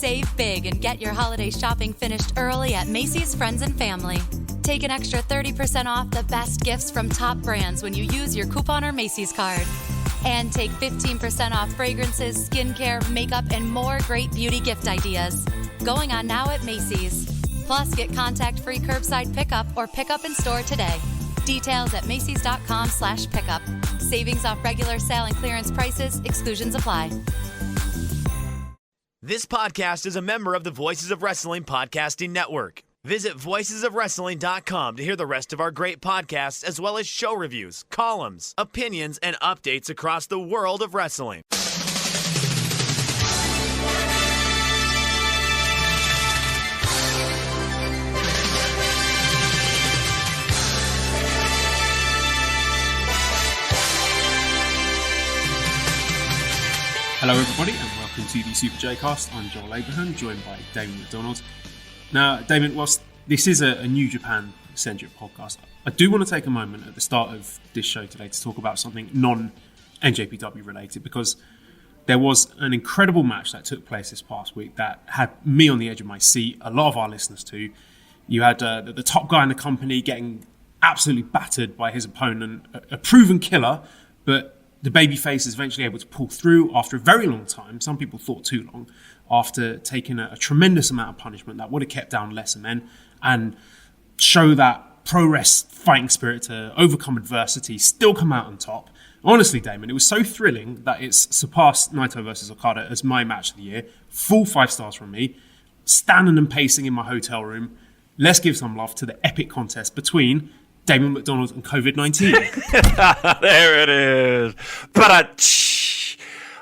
Save big and get your holiday shopping finished early at Macy's Friends and Family. Take an extra 30% off the best gifts from top brands when you use your coupon or Macy's card. And take 15% off fragrances, skincare, makeup, and more great beauty gift ideas. Going on now at Macy's. Plus, get contact-free curbside pickup or pickup in store today. Details at Macys.com/pickup. Savings off regular sale and clearance prices. Exclusions apply. This podcast is a member of the Voices of Wrestling Podcasting Network. Visit voicesofwrestling.com to hear the rest of our great podcasts, as well as show reviews, columns, opinions, and updates across the world of wrestling. Hello everybody and welcome to the Super J-Cast. I'm Joel Abraham, joined by Damon McDonald. Now, Damon, whilst this is a New Japan-centric podcast, I do want to take a moment at the start of this show today to talk about something non-NJPW related, because there was an incredible match that took place this past week that had me on the edge of my seat, a lot of our listeners too. You had the top guy in the company getting absolutely battered by his opponent, a proven killer, but the babyface is eventually able to pull through after a very long time. Some people thought too long, after taking a tremendous amount of punishment that would have kept down lesser men, and show that pro-wrest fighting spirit to overcome adversity, still come out on top. Honestly, Damon, it was so thrilling that it's surpassed Naito versus Okada as my match of the year. Full 5 stars from me. Standing and pacing in my hotel room. Let's give some love to the epic contest between Damon McDonald and COVID-19. There it is.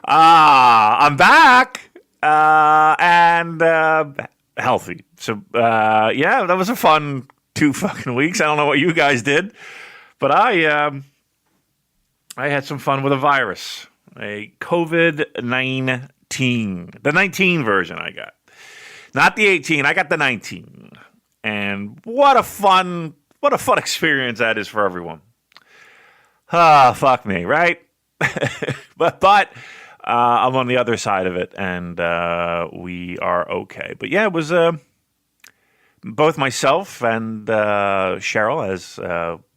I'm back and healthy. So, yeah, that was a fun 2 fucking weeks. I don't know what you guys did, but I had some fun with a virus, a COVID-19, the 19 version I got. Not the 18, I got the 19. And what a fun experience that is for everyone. Fuck me, right? but I'm on the other side of it, and we are okay. But yeah, it was both myself and Cheryl, as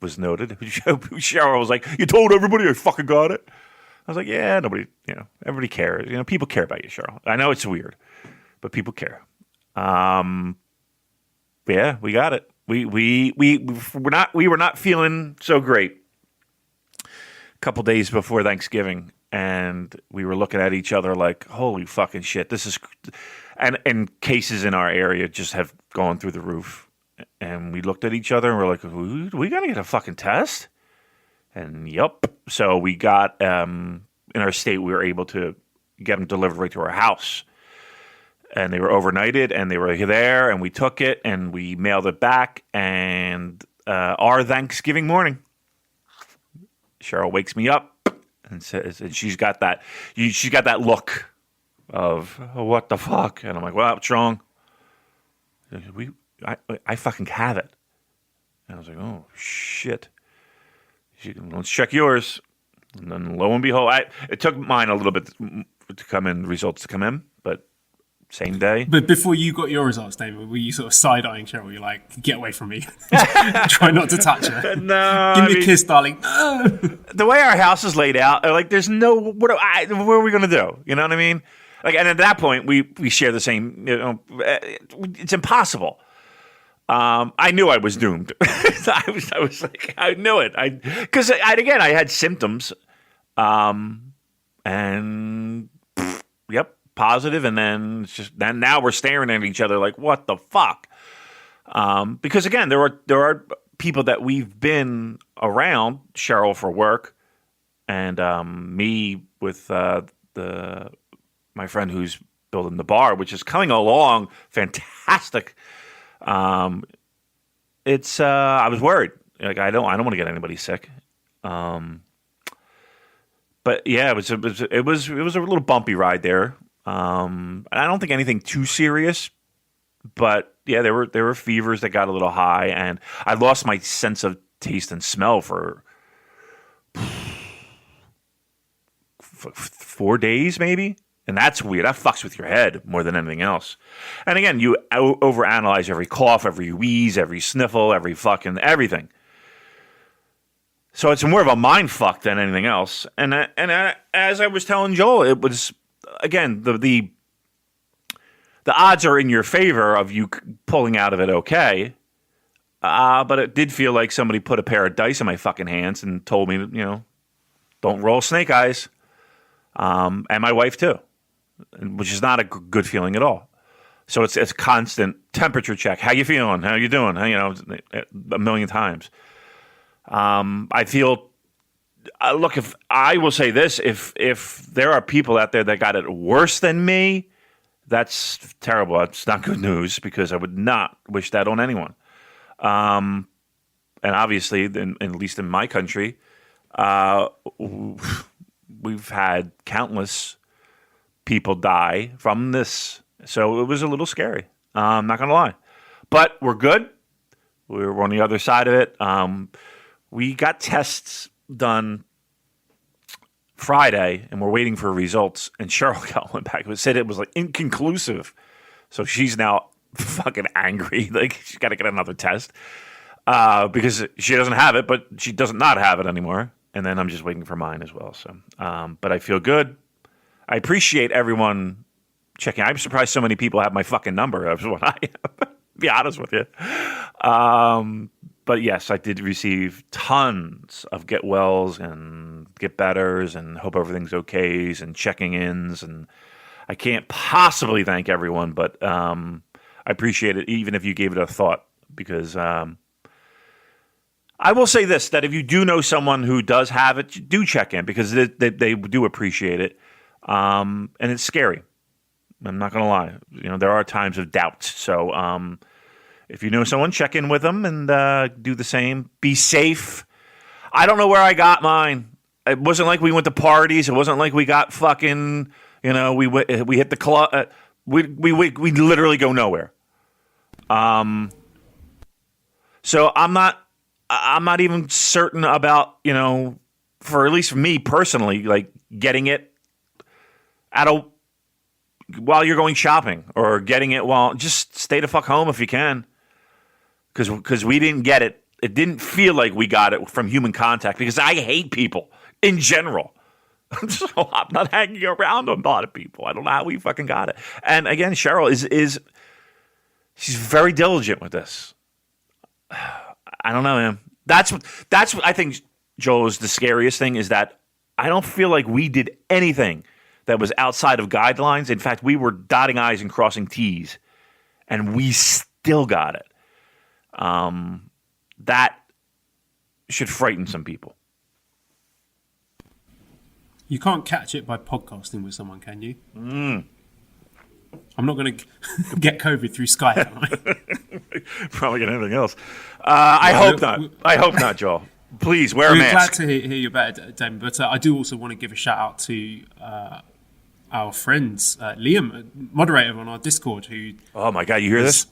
was noted. Cheryl was like, "You told everybody I fucking got it." I was like, "Yeah, nobody, everybody cares. People care about you, Cheryl. I know it's weird, but people care." Yeah, we got it. We were not feeling so great a couple days before Thanksgiving, and we were looking at each other like, holy fucking shit, this is, and cases in our area just have gone through the roof. And we looked at each other and we're like, we gotta get a fucking test. And yep, so we got in our state, we were able to get them delivered right to our house. And they were overnighted, and they were there, and we took it, and we mailed it back. And our Thanksgiving morning, Cheryl wakes me up and says, and she's got that look of, oh, what the fuck? And I'm like, well, what's wrong? I fucking have it. And I was like, oh shit. Let's check yours. And then lo and behold, it took mine a little bit to come in, results to come in, but same day. But before you got your results, David, were you sort of side-eyeing Cheryl? You're like, get away from me. Try not to touch her. No. Give me a kiss, darling. No. The way our house is laid out, like, there's no, what are we going to do? You know what I mean? Like, and at that point, we share the same, it's impossible. I knew I was doomed. I was like, I knew it. Because I had symptoms, and yep. Positive, and then it's just then now we're staring at each other like, what the fuck? Because again, there are people that we've been around, Cheryl for work, and me with my friend who's building the bar, which is coming along fantastic. It's I was worried, like I don't want to get anybody sick. But yeah, it was a little bumpy ride there. I don't think anything too serious, but yeah, there were fevers that got a little high, and I lost my sense of taste and smell for 4 days, maybe. And that's weird. That fucks with your head more than anything else. And again, you overanalyze every cough, every wheeze, every sniffle, every fucking everything. So it's more of a mind fuck than anything else. And as I was telling Joel, it was, again, the odds are in your favor of you pulling out of it okay. But it did feel like somebody put a pair of dice in my fucking hands and told me, don't roll snake eyes. And my wife too, which is not a good feeling at all. So it's constant temperature check. How you feeling? How you doing? A million times. I feel. Look, if I will say this, if there are people out there that got it worse than me, that's terrible. It's not good news because I would not wish that on anyone. And obviously, at least in my country, we've had countless people die from this. So it was a little scary. I'm not going to lie. But we're good. We're on the other side of it. We got tests done Friday, and we're waiting for results. And Cheryl got one back. It said it was like inconclusive. So she's now fucking angry. Like, she's got to get another test because she doesn't have it, but she does not have it anymore. And then I'm just waiting for mine as well. So, but I feel good. I appreciate everyone checking. I'm surprised so many people have my fucking number. That's what I have. Be honest with you. But yes, I did receive tons of get wells and get betters and hope everything's okays and checking ins. And I can't possibly thank everyone, but I appreciate it even if you gave it a thought because I will say this, that if you do know someone who does have it, do check in because they do appreciate it. And it's scary. I'm not going to lie. There are times of doubt. So if you know someone, check in with them and do the same. Be safe. I don't know where I got mine. It wasn't like we went to parties. It wasn't like we got fucking, we hit the club. We literally go nowhere. So I'm not even certain about, for at least for me personally, like getting it while you're going shopping or getting it while just stay the fuck home if you can. Because we didn't get it. It didn't feel like we got it from human contact because I hate people in general. So I'm not hanging around a lot of people. I don't know how we fucking got it. And again, Cheryl is she's very diligent with this. I don't know, man. That's what I think, Joel, is the scariest thing is that I don't feel like we did anything that was outside of guidelines. In fact, we were dotting I's and crossing T's, and we still got it. That should frighten some people. You can't catch it by podcasting with someone, can you? I'm not going to get COVID through Skype, am I? Probably get anything else. I hope not. I hope not, Joel. Please wear a mask. We're glad to hear you better, Damon. But I do also want to give a shout out to our friends, Liam, moderator on our Discord, who... Oh my God, you hear this?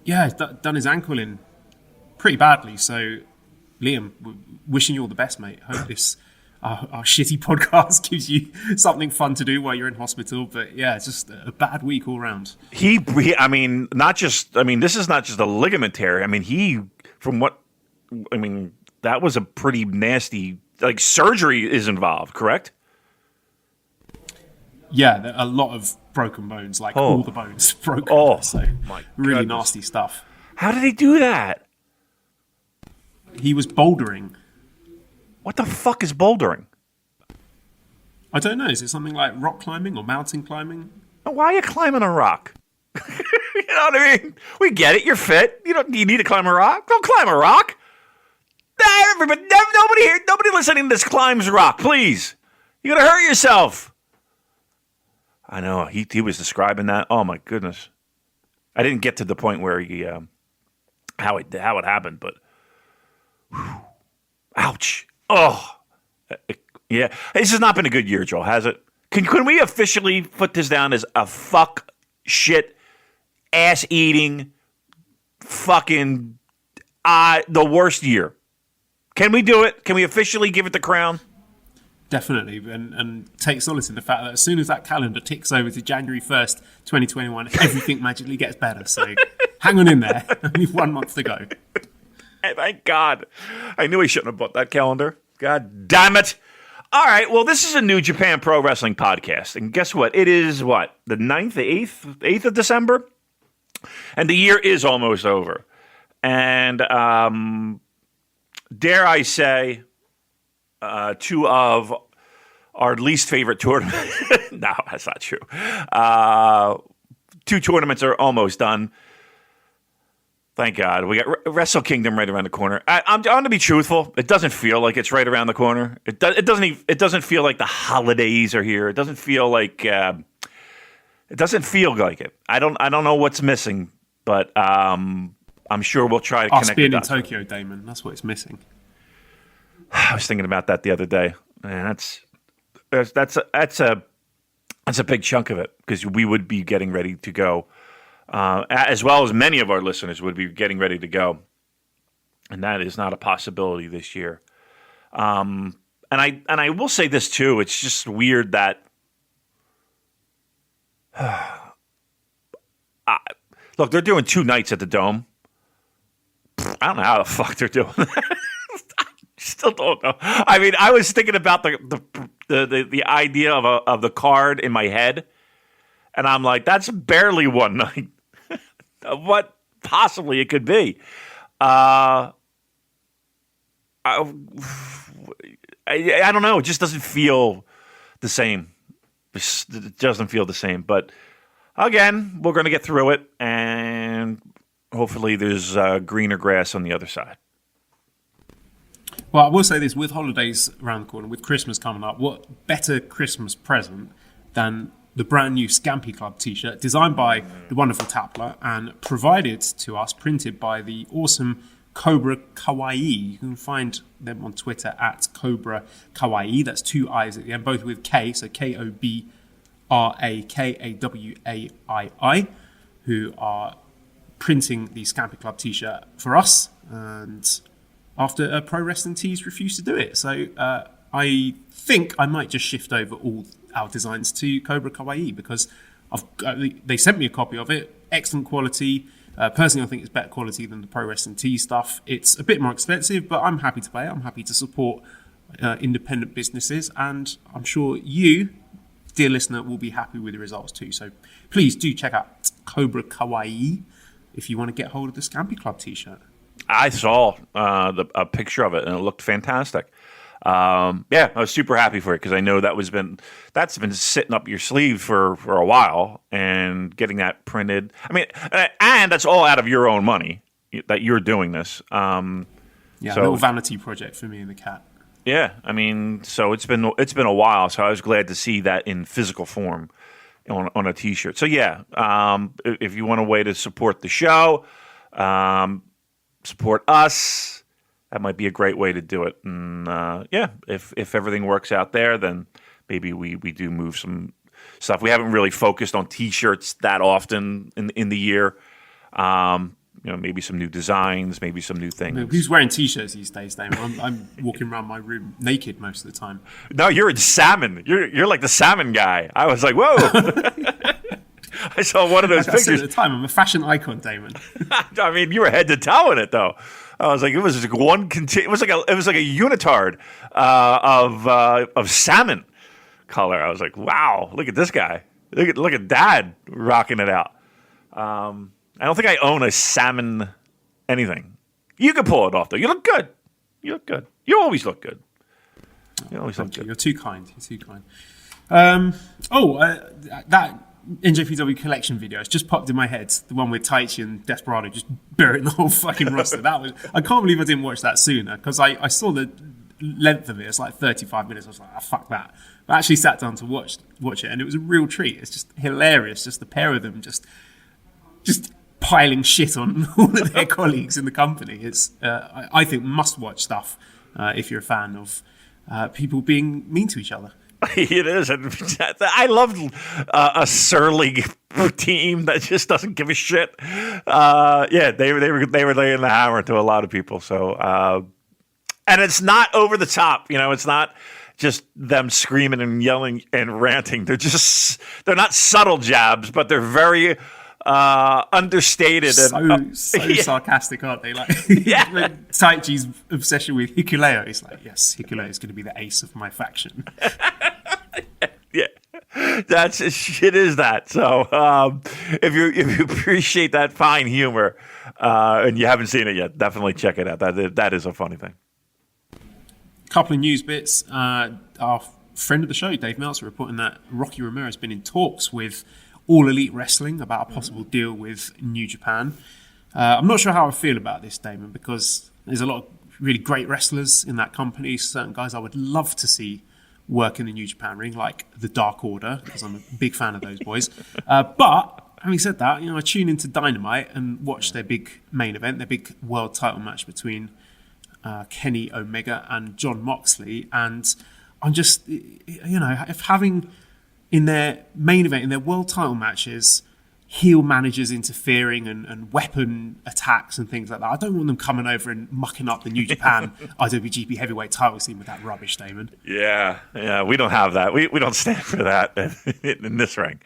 Yeah, done his ankle in pretty badly. So, Liam, wishing you all the best, mate. Hope this our shitty podcast gives you something fun to do while you're in hospital. But yeah, it's just a bad week all around. This is not just a ligament tear. That was a pretty nasty, like surgery is involved, correct? Yeah, there are a lot of broken bones, like all the bones broken. Oh, so my really goodness. nasty stuff. How did he do that? He was bouldering. What the fuck is bouldering? I don't know. Is it something like rock climbing or mountain climbing? Why are you climbing a rock? You know what I mean? We get it. You're fit. You need to climb a rock. Don't climb a rock. Nobody listening to this climbs a rock. Please, you're gonna hurt yourself. I know he was describing that. Oh my goodness, I didn't get to the point where he how it happened, but whew, ouch. Oh, yeah. This has not been a good year, Joel, has it? Can we officially put this down as a fuck shit ass eating fucking the worst year? Can we do it? Can we officially give it the crown? Definitely, and take solace in the fact that as soon as that calendar ticks over to January 1st, 2021, everything magically gets better. So hang on in there. Only 1 month to go. Hey, thank God. I knew he shouldn't have bought that calendar. God damn it. All right, well, this is a New Japan Pro Wrestling podcast. And guess what? It is what? The 9th, the 8th of December? And the year is almost over. And dare I say, two of our least favorite tournaments. No, that's not true. Two tournaments are almost done. Thank God. We got Wrestle Kingdom right around the corner. I'm going to be truthful. It doesn't feel like it's right around the corner. It doesn't feel like the holidays are here. It doesn't feel like it. I don't know what's missing, but I'm sure we'll try to connect being the in dots. Tokyo, Damon. That's what it's missing. I was thinking about that the other day. Man, that's a big chunk of it because we would be getting ready to go, as well as many of our listeners would be getting ready to go, and that is not a possibility this year. And I will say this too. It's just weird that look, they're doing 2 nights at the Dome. I don't know how the fuck they're doing that. Still don't know. I mean, I was thinking about the idea of the card in my head, and I'm like, that's barely one night. What possibly it could be. I don't know. It just doesn't feel the same. It doesn't feel the same. But again, we're going to get through it, and hopefully there's greener grass on the other side. Well, I will say this, with holidays around the corner, with Christmas coming up, what better Christmas present than the brand new Scampy Club t-shirt designed by the wonderful Tapler and provided to us, printed by the awesome Cobra Kawaii. You can find them on Twitter at Cobra Kawaii. That's 2 I's at the end, both with K, so KOBRAKAWAII, who are printing the Scampy Club t-shirt for us, and after Pro Wrestling Tees refused to do it. So I think I might just shift over all our designs to Cobra Kawaii because they sent me a copy of it. Excellent quality. Personally, I think it's better quality than the Pro Wrestling Tees stuff. It's a bit more expensive, but I'm happy to pay it. I'm happy to support independent businesses, and I'm sure you, dear listener, will be happy with the results too. So please do check out Cobra Kawaii if you want to get hold of the Scampy Club t-shirt. I saw a picture of it, and it looked fantastic. I was super happy for it because I know that's been sitting up your sleeve for a while, and getting that printed. I mean, and that's all out of your own money that you're doing this. A little vanity project for me and the cat. Yeah, I mean, so it's been a while. So I was glad to see that in physical form on a T-shirt. So yeah, if you want a way to support the show. Support us. That might be a great way to do it. And if everything works out there, then maybe we do move some stuff. We haven't really focused on T-shirts that often in the year. Maybe some new designs, maybe some new things. Who's wearing T-shirts these days, Damon? I'm walking around my room naked most of the time. No, you're in salmon. You're like the salmon guy. I was like, whoa. I saw one of those pictures. At the time, I'm a fashion icon, Damon. I mean, you were head to toe in it, though. I was like, it was like it was like a unitard of salmon color. I was like, wow, look at this guy. Look at Dad rocking it out. I don't think I own a salmon anything. You can pull it off though. You look good. You always look good. You're too kind. That NJPW collection video has just popped in my head. The one with Taichi and Desperado just burying the whole fucking roster. I can't believe I didn't watch that sooner because I saw the length of it. It's like 35 minutes. I was like, fuck that. But I actually sat down to watch it, and it was a real treat. It's just hilarious. Just the pair of them just piling shit on all of their colleagues in the company. It's I think must-watch stuff if you're a fan of people being mean to each other. It is. I love a surly team that just doesn't give a shit. They were laying the hammer to a lot of people. So, and it's not over the top. It's not just them screaming and yelling and ranting. They're not subtle jabs, but they're very understated so sarcastic, aren't they? Like, Yeah. Taichi's obsession with Hikuleo is like, yes, Hikuleo is going to be the ace of my faction. Yeah, it is that. So if you appreciate that fine humor and you haven't seen it yet, definitely check it out. That is a funny thing. Couple of news bits. Our friend of the show, Dave Meltzer, reporting that Rocky Romero has been in talks with All Elite Wrestling about a possible deal with New Japan. I'm not sure how I feel about this, Damon, because there's a lot of really great wrestlers in that company. Certain guys I would love to see work in the New Japan ring, like the Dark Order, because I'm a big fan of those boys. But having said that, I tune into Dynamite and watch their big main event, their big world title match between Kenny Omega and Jon Moxley, and I'm just, if having in their main event, in their world title matches, heel managers interfering and weapon attacks and things like that. I don't want them coming over and mucking up the New Japan IWGP heavyweight title scene with that rubbish, Damon. Yeah, we don't have that. We don't stand for that in this ring.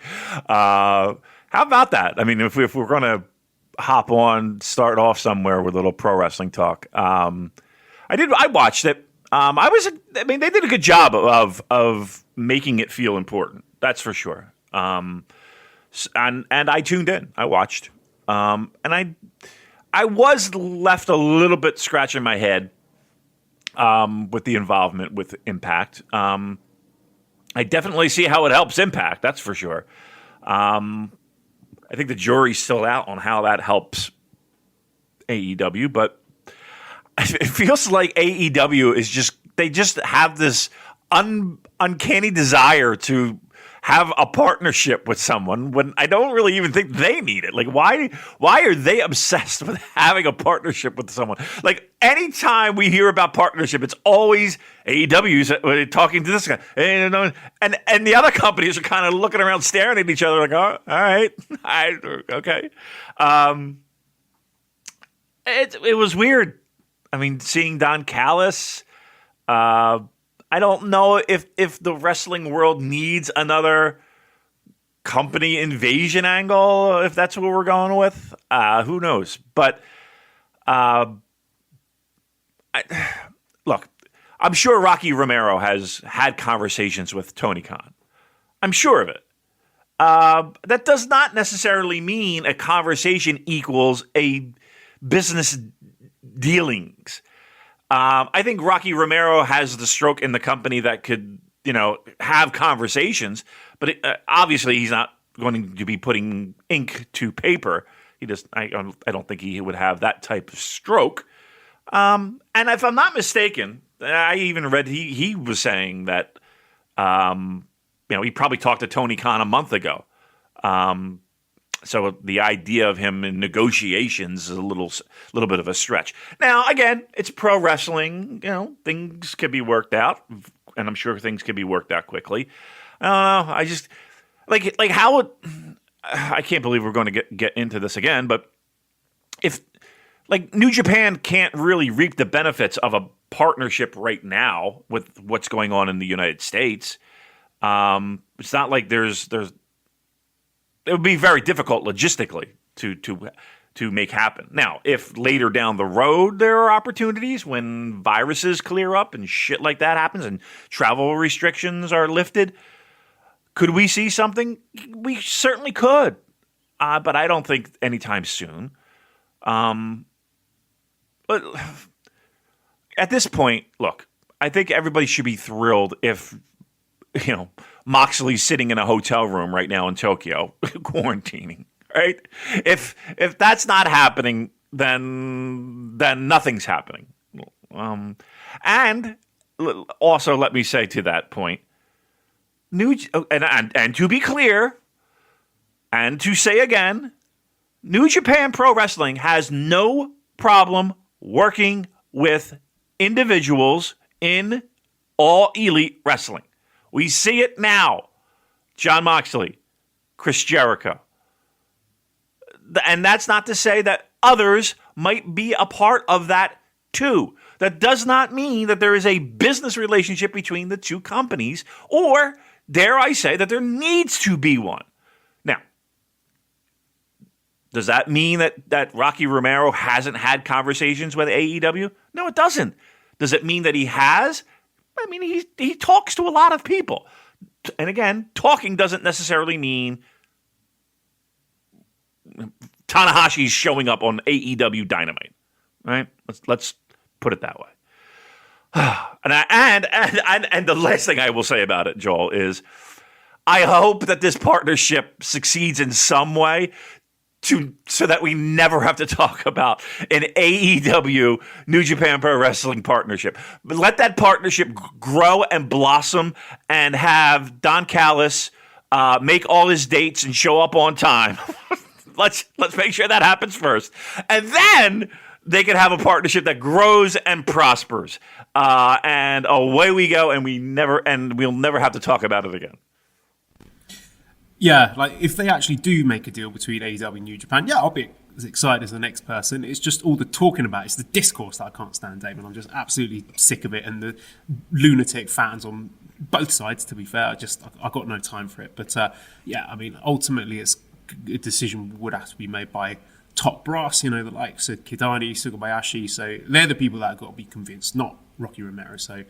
How about that? I mean, if we're going to start off somewhere with a little pro wrestling talk. I watched it. They did a good job of making it feel important. That's for sure. And I tuned in. I watched, and I was left a little bit scratching my head with the involvement with Impact. I definitely see how it helps Impact. That's for sure. I think the jury's still out on how that helps AEW, but it feels like AEW is they just have this uncanny desire to have a partnership with someone when I don't really even think they need it. Like, why are they obsessed with having a partnership with someone? Like, anytime we hear about partnership, it's always AEW's talking to this guy. And the other companies are kind of looking around, staring at each other like, oh, all right. Okay. It was weird. I mean, seeing Don Callis, I don't know if the wrestling world needs another company invasion angle, if that's what we're going with. Who knows? But look, I'm sure Rocky Romero has had conversations with Tony Khan. I'm sure of it. That does not necessarily mean a conversation equals a business dealings. I think Rocky Romero has the stroke in the company that could, have conversations, but obviously he's not going to be putting ink to paper. I don't think he would have that type of stroke. And if I'm not mistaken, I even read he was saying that, he probably talked to Tony Khan a month ago. So the idea of him in negotiations is a little bit of a stretch. Now, again, it's pro wrestling. Things can be worked out, and I'm sure things can be worked out quickly. I just like how I can't believe we're going to get into this again. But if New Japan can't really reap the benefits of a partnership right now with what's going on in the United States, it's not like there's. It would be very difficult logistically to make happen. Now, if later down the road there are opportunities when viruses clear up and shit like that happens and travel restrictions are lifted, could we see something? We certainly could, but I don't think anytime soon. But at this point, look, I think everybody should be thrilled if Moxley's sitting in a hotel room right now in Tokyo, quarantining, right? If that's not happening, then nothing's happening. And also, let me say to that point, and to be clear, and to say again, New Japan Pro Wrestling has no problem working with individuals in All Elite Wrestling. We see it now. Jon Moxley, Chris Jericho. And that's not to say that others might be a part of that too. That does not mean that there is a business relationship between the two companies, or, dare I say, that there needs to be one. Now, does that mean that Rocky Romero hasn't had conversations with AEW? No, it doesn't. Does it mean that he has? I mean, he talks to a lot of people. And again, talking doesn't necessarily mean Tanahashi's showing up on AEW Dynamite, right? Let's put it that way. And the last thing I will say about it, Joel, is I hope that this partnership succeeds in some way so that we never have to talk about an AEW New Japan Pro Wrestling partnership. But let that partnership grow and blossom, and have Don Callis make all his dates and show up on time. Let's make sure that happens first, and then they can have a partnership that grows and prospers. And away we go, and we'll never have to talk about it again. Yeah, like if they actually do make a deal between AEW and New Japan, yeah, I'll be as excited as the next person. It's just all the talking about it. It's the discourse that I can't stand, Damon. I'm just absolutely sick of it, and the lunatic fans on both sides, to be fair. I got no time for it. But yeah, I mean, ultimately a decision would have to be made by top brass, the likes of Kidani, Sugabayashi. So they're the people that have got to be convinced, not Rocky Romero. So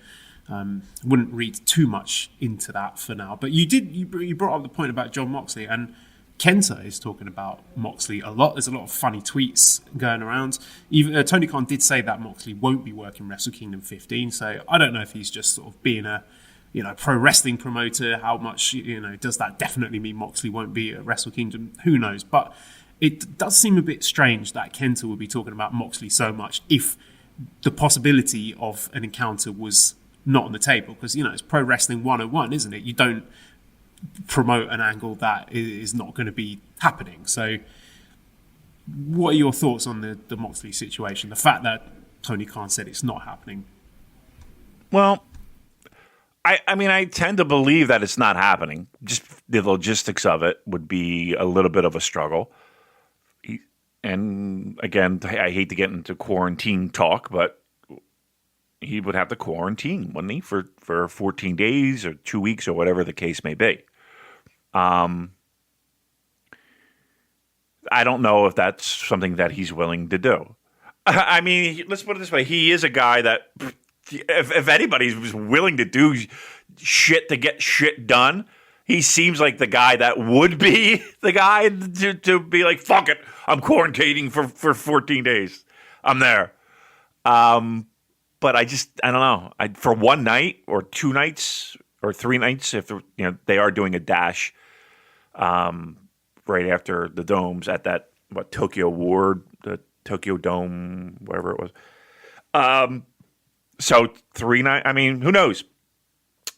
wouldn't read too much into that for now. But you brought up the point about Jon Moxley, and Kenta is talking about Moxley a lot. There's a lot of funny tweets going around. Even Tony Khan did say that Moxley won't be working Wrestle Kingdom 15. So I don't know if he's just sort of being a pro wrestling promoter. How much does that definitely mean Moxley won't be at Wrestle Kingdom? Who knows? But it does seem a bit strange that Kenta would be talking about Moxley so much if the possibility of an encounter was not on the table, because it's pro wrestling 101, isn't it? You don't promote an angle that is not going to be happening. So what are your thoughts on the Moxley situation, the fact that Tony Khan said it's not happening? Well, I mean, I tend to believe that it's not happening. Just the logistics of it would be a little bit of a struggle. And again, I hate to get into quarantine talk, but he would have to quarantine, wouldn't he, for 14 days or 2 weeks or whatever the case may be. I don't know if that's something that he's willing to do. I mean, let's put it this way. He is a guy that, if anybody was willing to do shit to get shit done, he seems like the guy that would be the guy to be like, fuck it, I'm quarantining for 14 days. I'm there. But I don't know. For one night or 2 nights or 3 nights, if they are doing a dash right after the domes at that Tokyo Ward, the Tokyo Dome, whatever it was. So 3 nights. I mean, who knows?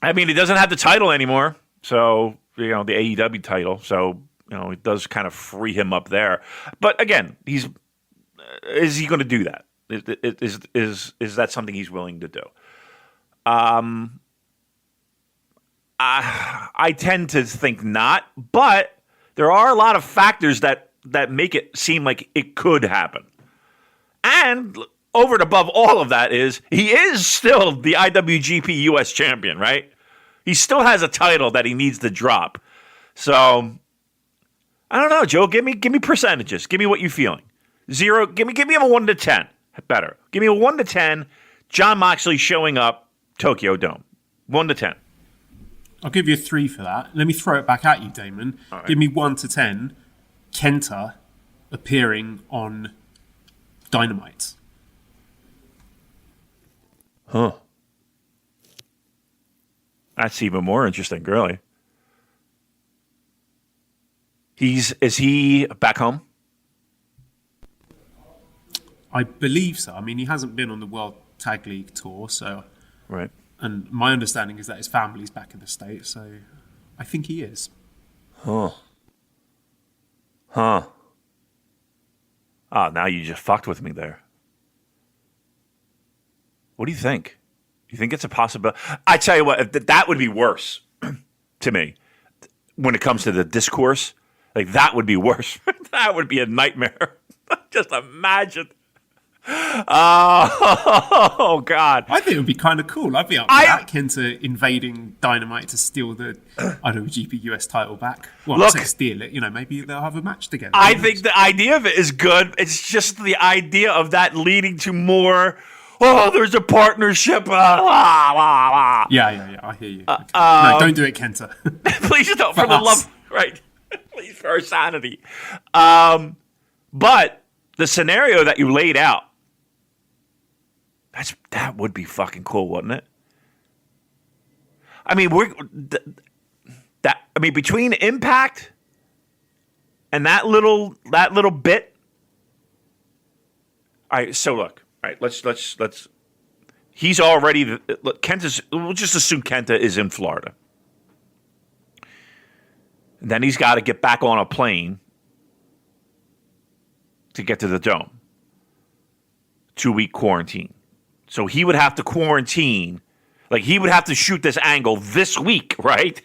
I mean, he doesn't have the title anymore. So the AEW title. So it does kind of free him up there. But again, is he going to do that? Is that something he's willing to do? I tend to think not, but there are a lot of factors that make it seem like it could happen. And over and above all of that he is still the IWGP US champion, right? He still has a title that he needs to drop. So I don't know, Joe. Give me percentages. Give me what you're feeling. 0. Give me a 1 to 10. Better. Give me a 1 to 10. Jon Moxley showing up Tokyo Dome. 1 to 10. I'll give you a 3 for that. Let me throw it back at you, Damon. Right. Give me 1 to 10. Kenta appearing on Dynamite. Huh. That's even more interesting, really. Is he back home? I believe so. I mean, he hasn't been on the World Tag League tour, so right. And my understanding is that his family's back in the States, so I think he is. Huh. Oh, now you just fucked with me there. What do you think? You think it's a possibility? I tell you what, that would be worse to me when it comes to the discourse. Like, that would be worse. That would be a nightmare. Just imagine. Oh God! I think it would be kind of cool. I'd be up for that. Kenta invading Dynamite to steal the IWGP US title back. Well, Look, I say steal it. Maybe they'll have a match together. I think the idea of it is good. It's just the idea of that leading to more. Oh, there's a partnership. Yeah. I hear you. Okay. No, don't do it, Kenta. Please don't, for the love, right? Please, for our sanity. But the scenario that you laid out, that would be fucking cool, wouldn't it? I mean, between Impact and that little bit. All right, so look. All right, let's. He's already. Look, Kenta's. We'll just assume Kenta is in Florida. And then he's got to get back on a plane to get to the Dome. 2-week quarantine. So he would have to quarantine. Like, he would have to shoot this angle this week, right?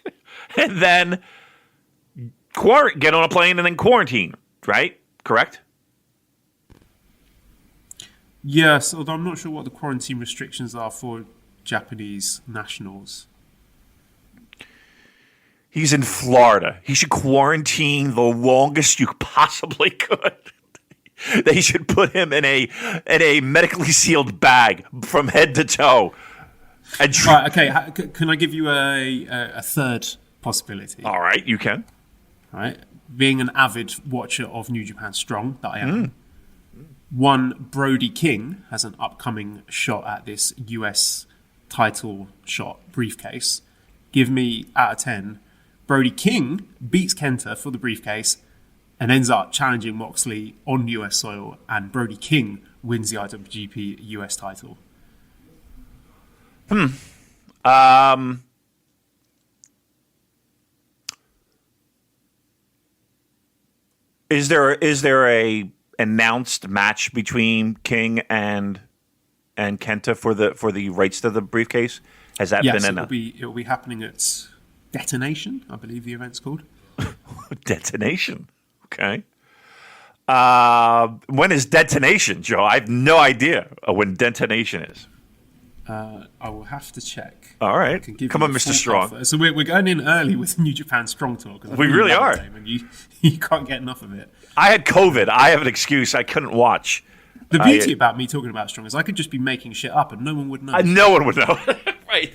And then get on a plane and then quarantine, right? Correct? Yes, although I'm not sure what the quarantine restrictions are for Japanese nationals. He's in Florida. He should quarantine the longest you possibly could. They should put him in a medically sealed bag from head to toe. Right, okay, can I give you a third possibility? All right, you can. All right, being an avid watcher of New Japan Strong that I am. One, Brody King has an upcoming shot at this US title shot briefcase. Give me, out of 10, Brody King beats Kenta for the briefcase and ends up challenging Moxley on US soil, and Brody King wins the IWGP US title. Is there a announced match between King and Kenta for the rights to the briefcase? Has that been announced? It will be happening at Detonation, I believe the event's called. Detonation. Okay. When is Detonation, Joe? I have no idea when Detonation is. I will have to check. All right. Come on, Mr. Strong. Offer. So we're going in early with New Japan Strong Talk. We really are. Damon. You can't get enough of it. I had COVID. I have an excuse. I couldn't watch. The beauty about me talking about Strong is I could just be making shit up and no one would know. No one would know. Right.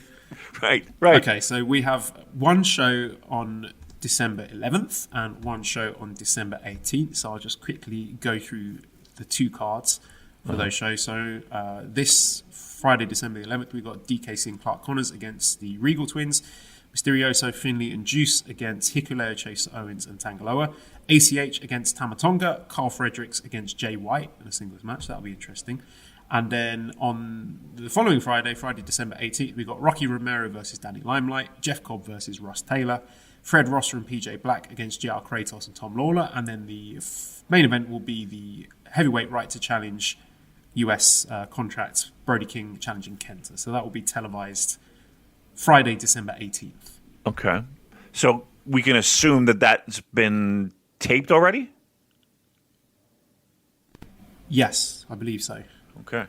Okay, so we have one show on December 11th and one show on December 18th. So I'll just quickly go through the two cards for those shows. So this Friday, December 11th, we've got DKC and Clark Connors against the Regal Twins. Mysterioso, Finley and Juice against Hikuleo, Chase Owens and Tangaloa. ACH against Tamatonga. Carl Fredericks against Jay White in a singles match. That'll be interesting. And then on the following Friday, December 18th, we've got Rocky Romero versus Danny Limelight. Jeff Cobb versus Russ Taylor. Fred Rosser and PJ Black against JR Kratos and Tom Lawler. And then the main event will be the heavyweight right to challenge US contract, Brody King challenging Kenta. So that will be televised Friday, December 18th. Okay. So we can assume that that's been taped already? Yes, I believe so. Okay.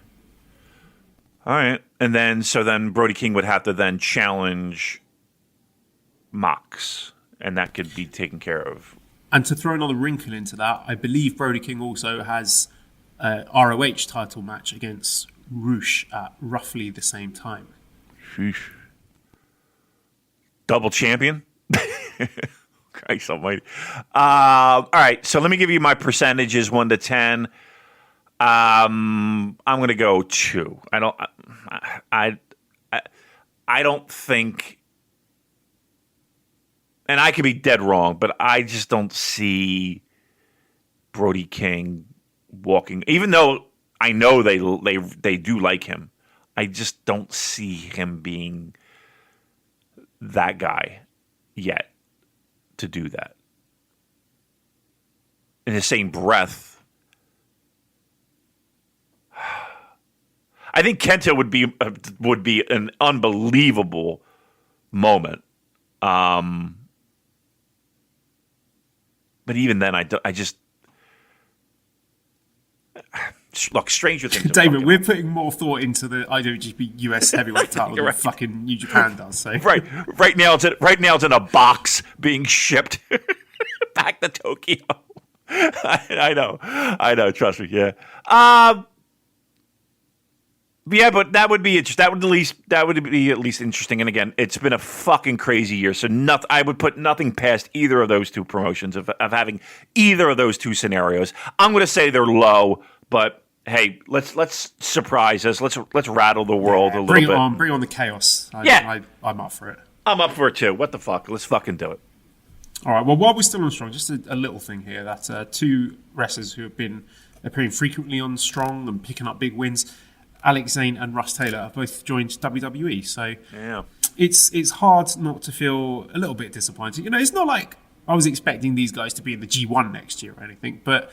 All right. And then Brody King would have to then challenge Mox, and that could be taken care of. And to throw another wrinkle into that, I believe Brody King also has a ROH title match against Roosh at roughly the same time. Sheesh. Double champion? Christ almighty. All right, so let me give you my percentages, 1 to 10. I'm going to go 2. I don't think, and I could be dead wrong, but I just don't see Brody King walking. Even though I know they do like him, I just don't see him being that guy yet to do that. In the same breath, I think Kenta would be an unbelievable moment. But even then, I just look, stranger things. Damon, we're putting more thought into the IWGP US heavyweight title than right. fucking New Japan does. So right now it's in a box being shipped back to Tokyo. I know. Trust me. Yeah. Yeah, but that would be that would be at least interesting. And again, it's been a fucking crazy year. So I would put nothing past either of those two promotions of having either of those two scenarios. I'm going to say they're low, but hey, let's surprise us. Let's rattle the world a little bit. Bring on the chaos. I'm up for it. I'm up for it too. What the fuck? Let's fucking do it. All right. Well, while we're still on Strong, just a little thing here that two wrestlers who have been appearing frequently on Strong and picking up big wins, Alex Zane and Russ Taylor, have both joined WWE. So yeah, it's hard not to feel a little bit disappointed. You know, it's not like I was expecting these guys to be in the G1 next year or anything, but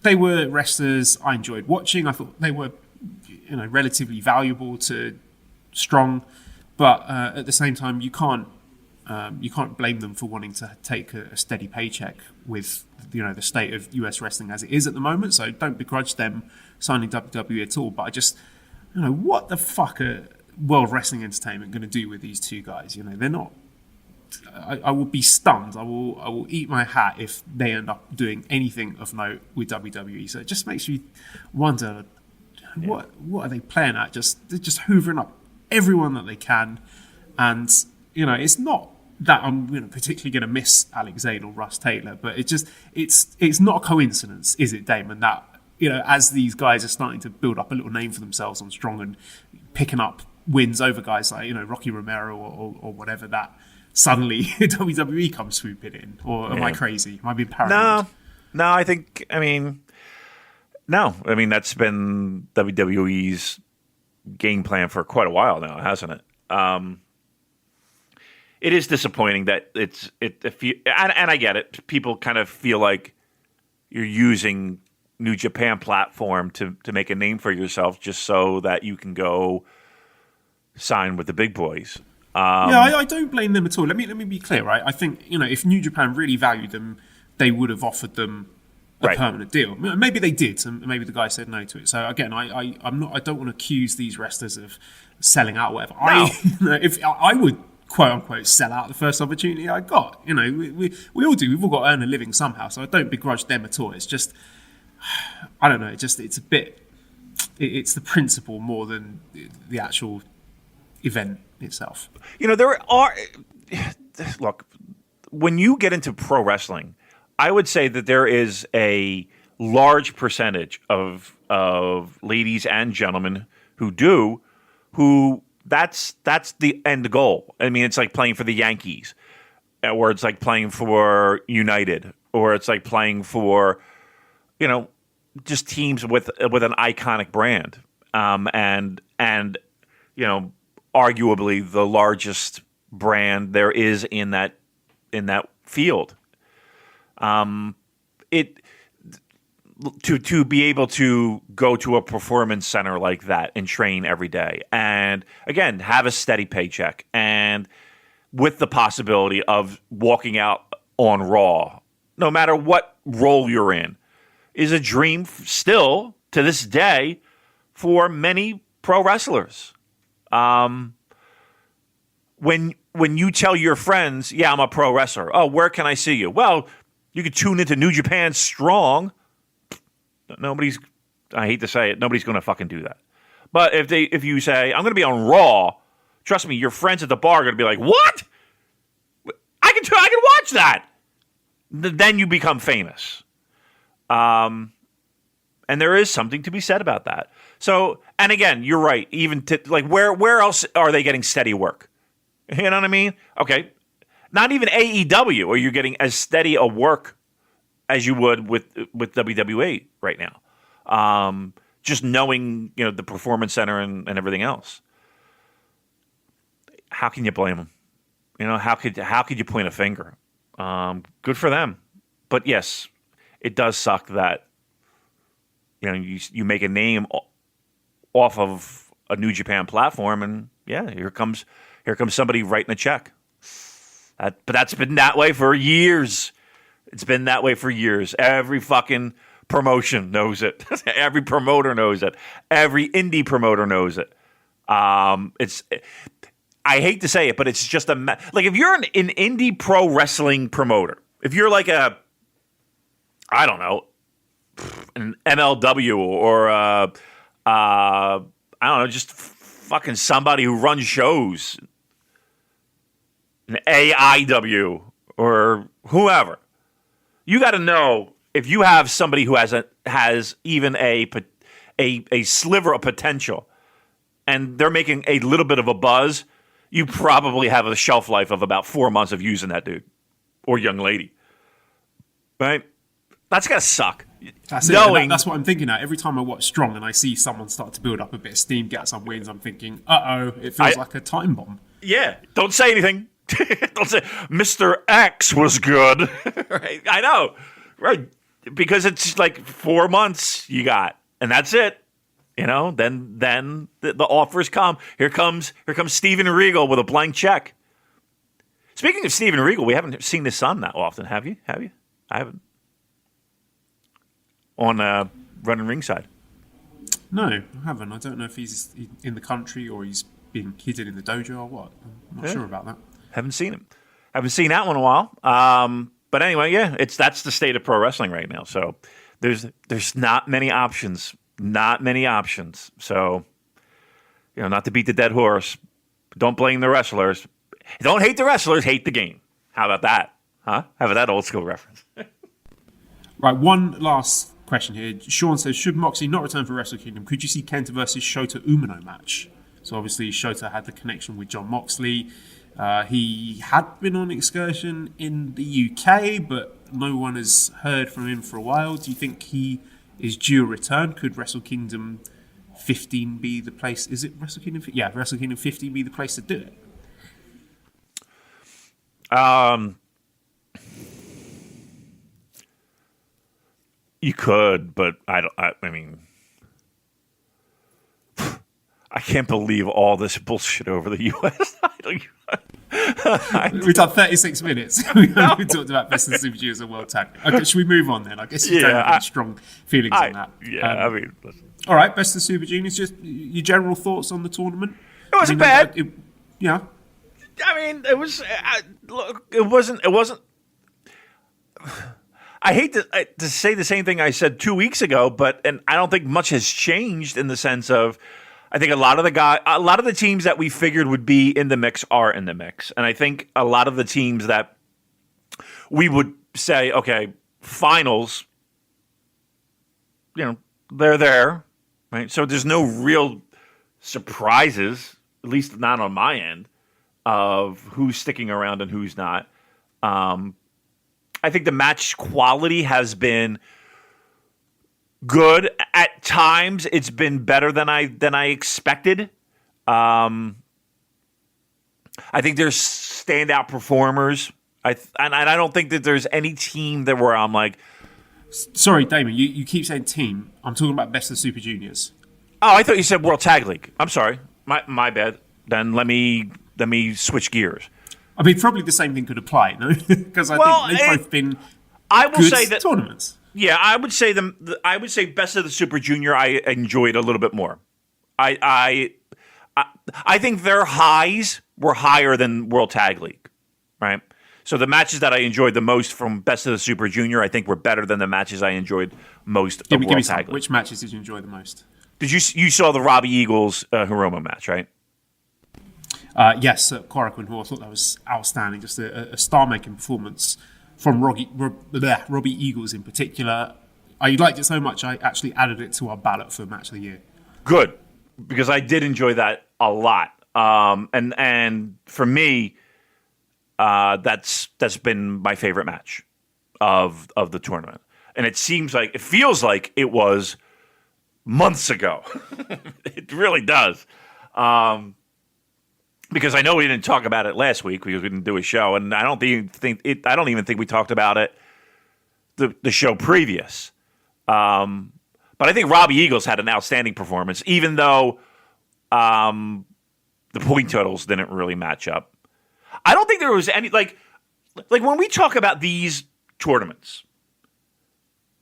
they were wrestlers I enjoyed watching. I thought they were, relatively valuable to Strong, but at the same time, you can't blame them for wanting to take a steady paycheck with the state of US wrestling as it is at the moment. So don't begrudge them signing WWE at all. But I just, what the fuck are World Wrestling Entertainment going to do with these two guys? They're not. I will be stunned. I will eat my hat if they end up doing anything of note with WWE. So it just makes you wonder, what are they playing at? They're just hoovering up everyone that they can, and it's not that I'm particularly going to miss Alex Zane or Russ Taylor, but it's not a coincidence, is it, Damon? That as these guys are starting to build up a little name for themselves on Strong and picking up wins over guys like Rocky Romero or whatever, that suddenly WWE comes swooping in, or am I crazy? Am I being paranoid? No. I mean that's been WWE's game plan for quite a while now, hasn't it? It is disappointing that and I get it. People kind of feel like you're using New Japan platform to make a name for yourself just so that you can go sign with the big boys. I don't blame them at all. Let me be clear, right? I think if New Japan really valued them, they would have offered them a permanent deal. Maybe they did, and maybe the guy said no to it. So again, I don't want to accuse these wrestlers of selling out or whatever. No. If I would quote unquote sell out the first opportunity I got. We all do. We've all got to earn a living somehow. So I don't begrudge them at all. It's just, I don't know. It's a bit. It's the principle more than the actual event itself. There are. Look, when you get into pro wrestling, I would say that there is a large percentage of ladies and gentlemen who that's the end goal. I mean, it's like playing for the Yankees, or it's like playing for United, or it's like playing for, just teams with an iconic brand, and arguably the largest brand there is in that field. To be able to go to a performance center like that and train every day, and again have a steady paycheck, and with the possibility of walking out on Raw, no matter what role you're in, is a dream still to this day for many pro wrestlers. When you tell your friends, "Yeah, I'm a pro wrestler," "Oh, where can I see you?" "Well, you could tune into New Japan Strong." I hate to say it, nobody's going to fucking do that. But if you say, "I'm going to be on Raw," trust me, your friends at the bar are going to be like, "What? I can watch that." Then you become famous. And there is something to be said about that. So, and again, you're right. Even where else are they getting steady work? You know what I mean? Okay, not even AEW are you getting as steady a work as you would with WWE right now. Just knowing, the Performance Center and everything else. How can you blame them? How could you point a finger? Good for them. But yes, it does suck that, you make a name off of a New Japan platform, and yeah, here comes somebody writing a check. But that's been that way for years. It's been that way for years. Every fucking promotion knows it. Every promoter knows it. Every indie promoter knows it. It's. I hate to say it, but it's just like if you're an indie pro wrestling promoter, if you're like I don't know, an MLW or I don't know, just fucking somebody who runs shows, an AIW or whoever, you got to know if you have somebody who has even a sliver of potential, and they're making a little bit of a buzz. You probably have a shelf life of about 4 months of using that dude or young lady, right? That's gotta suck. That's that's what I'm thinking at. Every time I watch Strong and I see someone start to build up a bit of steam, get some wins, I'm thinking, it feels like a time bomb. Yeah, don't say anything. Don't say Mr. X was good. Right? I know, right? Because it's like 4 months you got, and that's it. Then the offers come. Here comes Steven Regal with a blank check. Speaking of Steven Regal, we haven't seen his son that often, have you? I haven't. On running ringside. No, I haven't. I don't know if he's in the country or he's being hidden in the dojo or what. I'm not sure about that. Haven't seen him. Haven't seen that one in a while. But anyway, yeah, that's the state of pro wrestling right now. So there's not many options. Not many options. So, not to beat the dead horse, don't blame the wrestlers. Don't hate the wrestlers, hate the game. How about that? Huh? How about that old school reference? Right, one last question here. Sean says, should Moxley not return for Wrestle Kingdom? Could you see Kenta versus Shota Umino match? So obviously Shota had the connection with John Moxley. He had been on excursion in the UK, but no one has heard from him for a while. Do you think he is due a return? Could Wrestle Kingdom 15 be the place? Is it Wrestle Kingdom? Yeah, Wrestle Kingdom 15 be the place to do it? You could, but I mean, I can't believe all this bullshit over the U.S. title. We've done 36 minutes. We talked about Best of the Super Juniors and World Tag. Okay, should we move on then? I guess you don't have any strong feelings on that. Yeah, listen. All right, Best of the Super Juniors. Just your general thoughts on the tournament? It wasn't bad. Yeah. I mean, it was. Look, it wasn't. I hate to say the same thing I said 2 weeks ago, and I don't think much has changed in the sense of. I think a lot of the teams that we figured would be in the mix are in the mix. And I think a lot of the teams that we would say, okay, finals, they're there, right? So there's no real surprises, at least not on my end, of who's sticking around and who's not. I think the match quality has been good. At times, it's been better than I expected. I think there's standout performers. And I don't think that there's any team where I'm like... Sorry, Damon, you keep saying team. I'm talking about Best of Super Juniors. Oh, I thought you said World Tag League. I'm sorry. My bad. Then let me switch gears. I mean, probably the same thing could apply, no? Because I think they've both been good tournaments. Yeah, I would say Best of the Super Junior I enjoyed a little bit more. I think their highs were higher than World Tag League, right? So the matches that I enjoyed the most from Best of the Super Junior, I think, were better than the matches I enjoyed most of World Tag League. Which matches did you enjoy the most? You saw the Robbie Eagles Hiromu match, right? Yes, at Korakuen Hall. I thought that was outstanding. Just a star-making performance from Robbie Eagles in particular. I liked it so much, I actually added it to our ballot for Match of the Year. Good, because I did enjoy that a lot. And for me, that's been my favorite match of the tournament. And it feels like it was months ago. It really does. Because I know we didn't talk about it last week because we didn't do a show, and I don't even think we talked about it the show previous. But I think Robbie Eagles had an outstanding performance, even though the point totals didn't really match up. I don't think there was any like when we talk about these tournaments,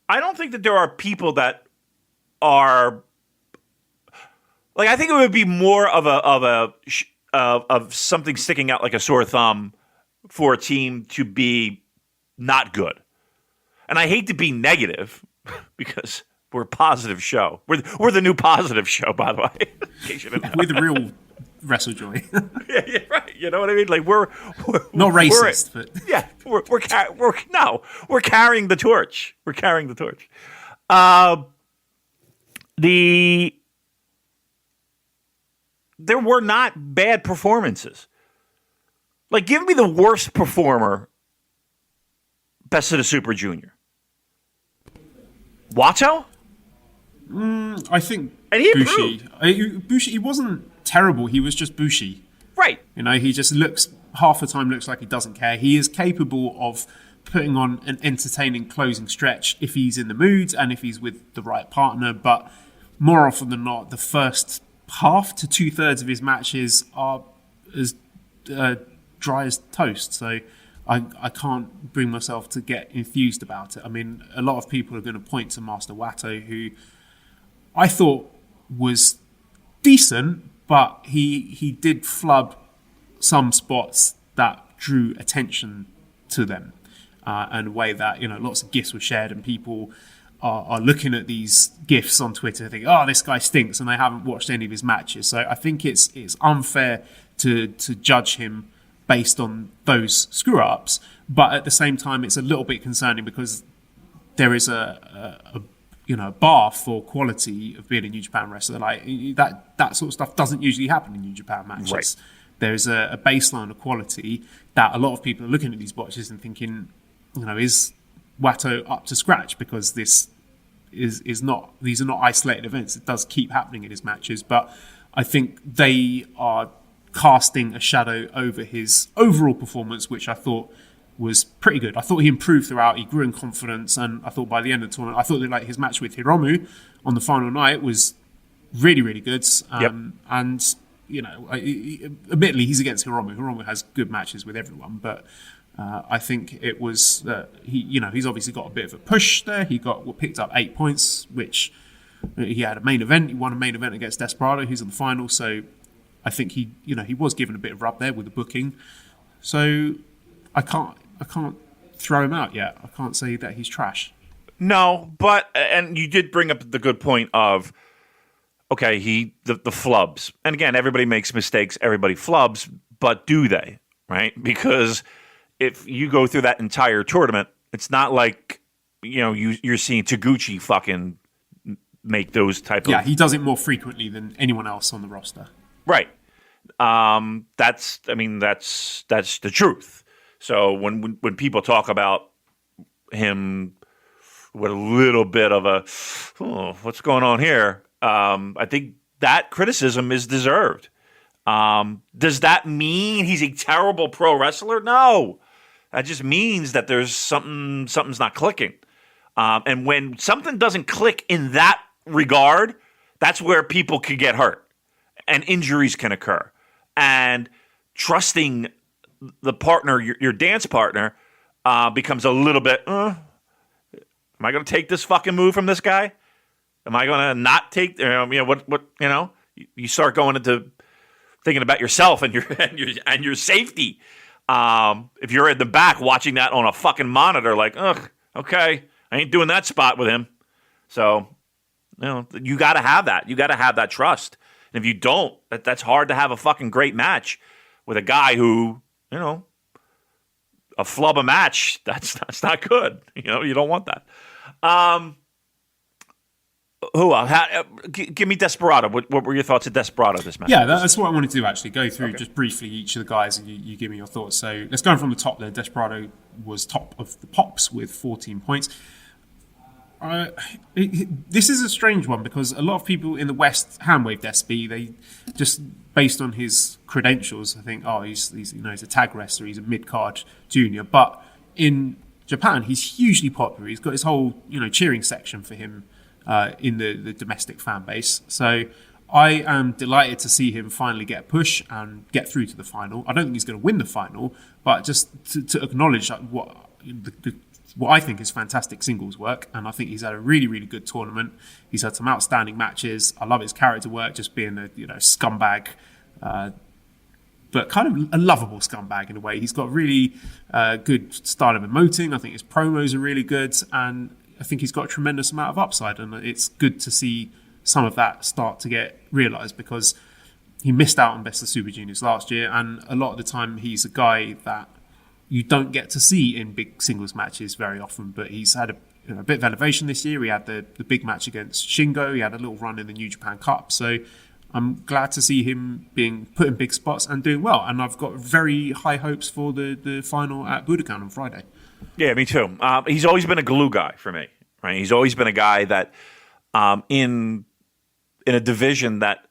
I don't think that there are people that are like. I think it would be more of something sticking out like a sore thumb for a team to be not good. And I hate to be negative because we're a positive show. We're the new positive show, by the way. In case you didn't know. We're the real WrestleJoy. Yeah, right. You know what I mean? Like we're not racist, but yeah, we're carrying the torch. We're carrying the torch. There were not bad performances. Like, give me the worst performer. Best of the Super Junior. Watto? I think and he Bushi. Bushi, he wasn't terrible. He was just Bushi. Right. You know, he just half the time looks like he doesn't care. He is capable of putting on an entertaining closing stretch if he's in the mood and if he's with the right partner. But more often than not, the first half to 2/3 of his matches are as dry as toast. So I can't bring myself to get enthused about it. I mean, a lot of people are going to point to Master Watto, who I thought was decent, but he did flub some spots that drew attention to them in a way that, you know, lots of GIFs were shared and people are looking at these GIFs on Twitter thinking, oh, this guy stinks, and they haven't watched any of his matches. So I think it's unfair to judge him based on those screw-ups, but at the same time it's a little bit concerning because there is a bar for quality of being a New Japan wrestler. Like that sort of stuff doesn't usually happen in New Japan matches. Right. There's a baseline of quality that a lot of people are looking at these watches and thinking, you know, is Watto up to scratch? Because this is not, these are not isolated events. It does keep happening in his matches, but I think they are casting a shadow over his overall performance, which I thought was pretty good. I thought he improved throughout. He grew in confidence, and I thought by the end of the tournament, I thought that, like, his match with Hiromu on the final night was really, really good. And you know, admittedly, he's against Hiromu. Hiromu has good matches with everyone, but I think it was he's obviously got a bit of a push there. He picked up 8 points, which he had a main event. He won a main event against Desperado, who's in the final. So I think he was given a bit of rub there with the booking. So I can't throw him out yet. I can't say that he's trash. No, but and you did bring up the good point of, okay, the flubs. And again, everybody makes mistakes, everybody flubs, but do they? Right? Because if you go through that entire tournament, it's not like, you know, you're seeing Taguchi fucking make those type of... Yeah, he does it more frequently than anyone else on the roster. Right. That's the truth. So when people talk about him with a little bit of what's going on here, I think that criticism is deserved. Does that mean he's a terrible pro wrestler? No. That just means that there's something's not clicking. And when something doesn't click in that regard, that's where people could get hurt and injuries can occur. And trusting the partner, your dance partner, becomes a little bit, am I going to take this fucking move from this guy? Am I going to not take, you start going into thinking about yourself and your safety. If you're in the back watching that on a fucking monitor, like, okay, I ain't doing that spot with him. So, you got to have that. You got to have that trust. And if you don't, that's hard to have a fucking great match with a guy who, a flub a match. That's not good. You don't want that. Give me Desperado. What were your thoughts of Desperado this match? Yeah, that's what I wanted to do, actually. Go through just briefly each of the guys and you give me your thoughts. So let's go from the top there. Desperado was top of the pops with 14 points. This is a strange one because a lot of people in the West handwave Despy. They just, based on his credentials, I think, he's a tag wrestler, he's a mid-card junior. But in Japan, he's hugely popular. He's got his whole cheering section for him in the domestic fan base. So I am delighted to see him finally get a push and get through to the final. I don't think he's going to win the final, but just to acknowledge what the what I think is fantastic singles work, and I think he's had a really, really good tournament. He's had some outstanding matches. I love his character work, just being a scumbag, but kind of a lovable scumbag in a way. He's got really good style of emoting. I think his promos are really good, and I think he's got a tremendous amount of upside, and it's good to see some of that start to get realised, because he missed out on Best of Super Juniors last year, and a lot of the time he's a guy that you don't get to see in big singles matches very often, but he's had a bit of elevation this year. He had the big match against Shingo. He had a little run in the New Japan Cup. So I'm glad to see him being put in big spots and doing well. And I've got very high hopes for the final at Budokan on Friday. Yeah, me too. He's always been a glue guy for me, right? He's always been a guy that in a division that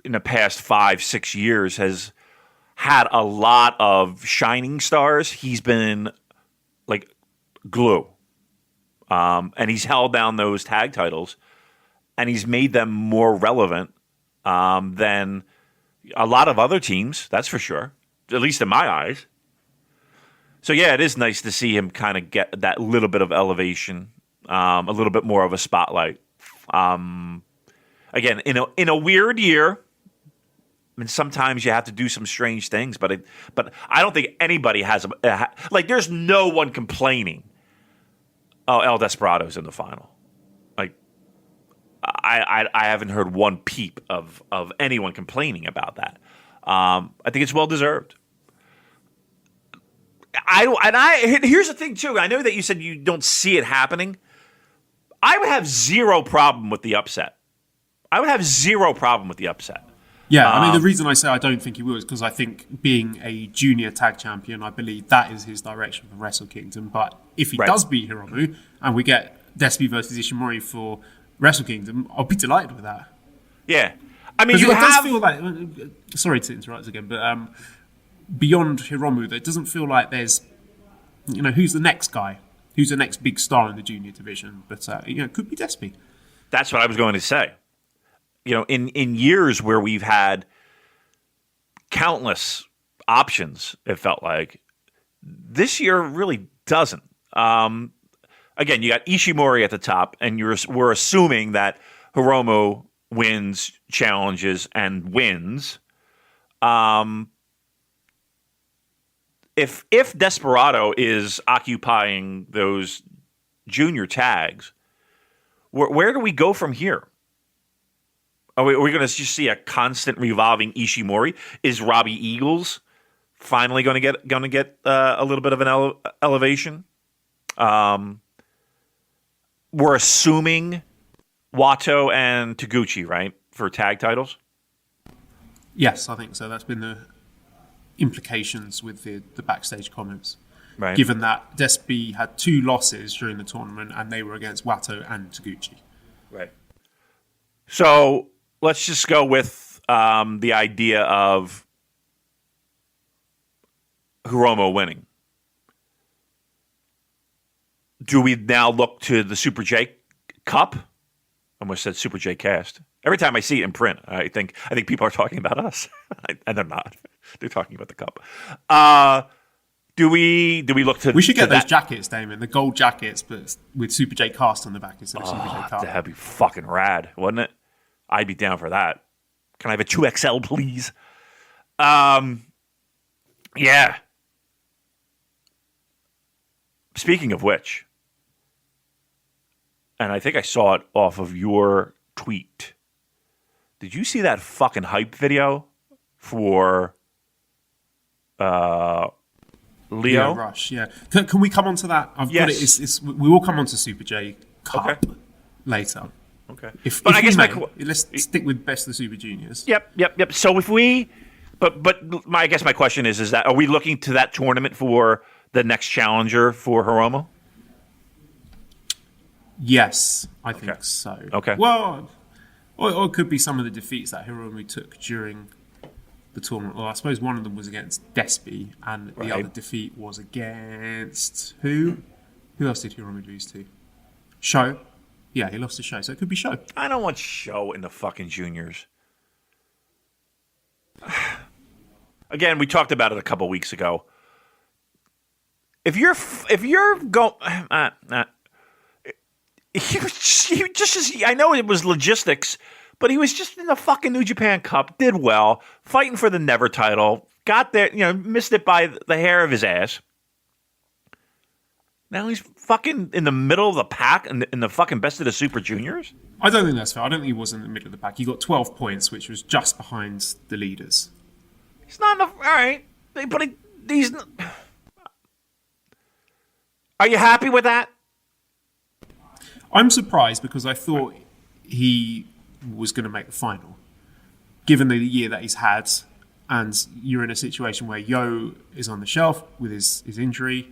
in the past 5-6 years has had a lot of shining stars. He's been like glue. And he's held down those tag titles, and he's made them more relevant than a lot of other teams, that's for sure, at least in my eyes. So, yeah, it is nice to see him kind of get that little bit of elevation, a little bit more of a spotlight. Again, in a weird year, I mean, sometimes you have to do some strange things, but I don't think anybody has like. There's no one complaining. Oh, El Desperado's in the final. Like, I haven't heard one peep of anyone complaining about that. I think it's well deserved. Here's the thing too. I know that you said you don't see it happening. I would have zero problem with the upset. Yeah, I mean, the reason I say I don't think he will is because I think being a junior tag champion, I believe that is his direction for Wrestle Kingdom. But if he does beat Hiromu and we get Despy versus Ishimori for Wrestle Kingdom, I'll be delighted with that. Yeah. I mean, does feel like... Sorry to interrupt again, but beyond Hiromu, it doesn't feel like there's... who's the next guy? Who's the next big star in the junior division? But, it could be Despy. That's what I was going to say. In years where we've had countless options, it felt like this year really doesn't. Again, you got Ishimori at the top, and we're assuming that Hiromu wins challenges and wins. If Desperado is occupying those junior tags, where do we go from here? Are we going to just see a constant revolving Ishimori? Is Robbie Eagles finally going to get a little bit of an elevation? We're assuming Wato and Taguchi, right, for tag titles? Yes, I think so. That's been the implications with the backstage comments. Right. Given that Despy had 2 losses during the tournament and they were against Wato and Taguchi. Right. So let's just go with the idea of Hiromu winning. Do we now look to the Super J Cup? I almost said Super J Cast. Every time I see it in print, I think people are talking about us, and they're not. They're talking about the cup. Do we look to? We should get those jackets, Damon. The gold jackets, but with Super J Cast on the back instead of Super J Cup. That'd be fucking rad, wouldn't it? I'd be down for that. Can I have a 2XL, please? Yeah. Speaking of which, and I think I saw it off of your tweet. Did you see that fucking hype video for Leo Rush? Yeah. Can we come on to that? I've got it. We will come on to Super J Cup later. Okay. But I guess let's stick with Best of the Super Juniors. Yep. So if we, I guess my question is that are we looking to that tournament for the next challenger for Hiromu? Yes, I think so. Okay. Well, or it could be some of the defeats that Hiromu took during the tournament. Well, I suppose one of them was against Despy, and the other defeat was against who? Who else did Hiromu lose to? Sho. Yeah, he lost to Sho, so it could be Sho. I don't want Sho in the fucking juniors. Again, we talked about it a couple weeks ago. if you're going, he just I know it was logistics, but he was just in the fucking New Japan Cup, did well, fighting for the Never title, got there, missed it by the hair of his ass. Now he's fucking in the middle of the pack in the fucking best of the Super Juniors? I don't think that's fair. I don't think he was in the middle of the pack. He got 12 points, which was just behind the leaders. He's not enough. All right. But he's... Are you happy with that? I'm surprised because I thought he was going to make the final. Given the year that he's had, and you're in a situation where Yo is on the shelf with his injury,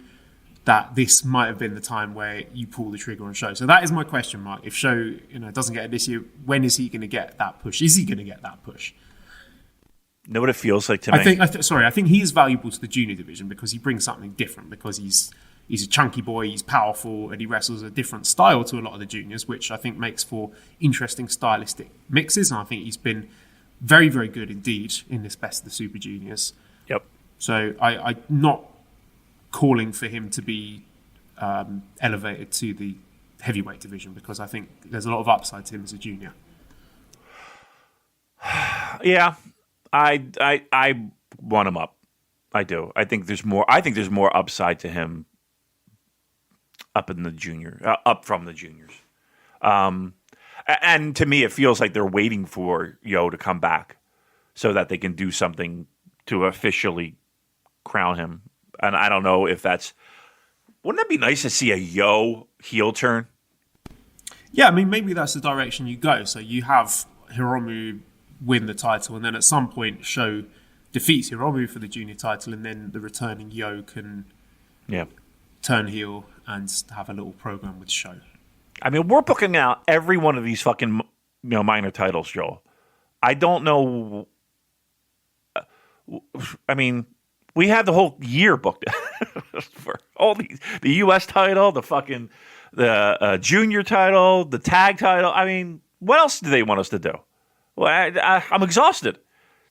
that this might have been the time where you pull the trigger on Sho. So that is my question mark. If Sho, doesn't get it this year, when is he going to get that push? Is he going to get that push? Know what it feels like to me? I think he is valuable to the junior division because he brings something different. Because he's a chunky boy, he's powerful, and he wrestles a different style to a lot of the juniors, which I think makes for interesting stylistic mixes. And I think he's been very, very good indeed in this best of the Super Juniors. Yep. So I'm not calling for him to be elevated to the heavyweight division because I think there's a lot of upside to him as a junior. Yeah, I want him up. I do. I think there's more. I think there's more upside to him up from the juniors. And to me, it feels like they're waiting for Yo to come back so that they can do something to officially crown him. And I don't know if that's... Wouldn't that be nice to see a Yo heel turn? Yeah, I mean, maybe that's the direction you go. So you have Hiromu win the title, and then at some point Sho defeats Hiromu for the junior title, and then the returning Yo can turn heel and have a little program with Sho. I mean, we're booking out every one of these fucking minor titles, Joel. I don't know... I mean... We had the whole year booked for all these, the U.S. title, the junior title, the tag title. I mean, what else do they want us to do? Well, I'm exhausted.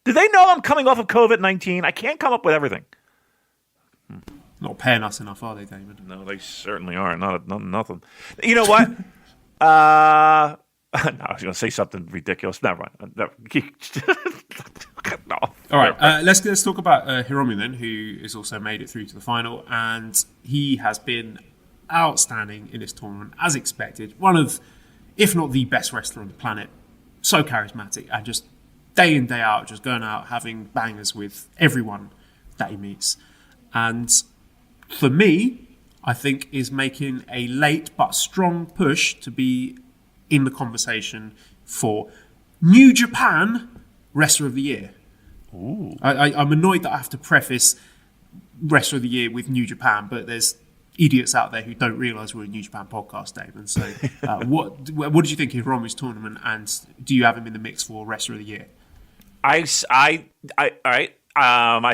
Do they know I'm coming off of COVID-19? I can't come up with everything. Not paying us enough, are they, Damon? No, they certainly aren't. Nothing. You know what? No, I was going to say something ridiculous. Never mind. No. All right, let's talk about Hiromu then, who has also made it through to the final, and he has been outstanding in this tournament, as expected. One of, if not the best wrestler on the planet. So charismatic, and just day in, day out, just going out, having bangers with everyone that he meets. And for me, I think is making a late but strong push to be in the conversation for New Japan Wrestler of the Year. Ooh. I'm annoyed that I have to preface Wrestler of the Year with New Japan, but there's idiots out there who don't realise we're a New Japan podcast, Damon. So what did you think of Hiromu's tournament, and do you have him in the mix for Wrestler of the Year? I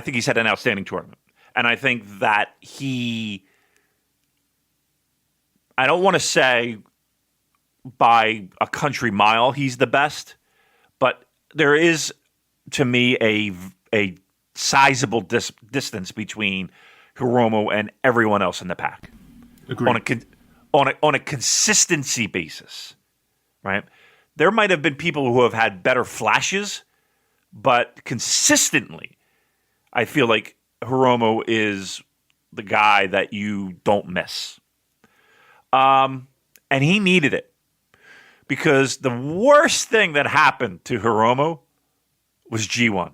think he's had an outstanding tournament. And I think that I don't want to say by a country mile he's the best, but there is, to me, a sizable distance between Hiromu and everyone else in the pack. Agreed. On a consistency basis, right? There might have been people who have had better flashes, but consistently, I feel like Hiromu is the guy that you don't miss. And he needed it. Because the worst thing that happened to Hiromu was G1.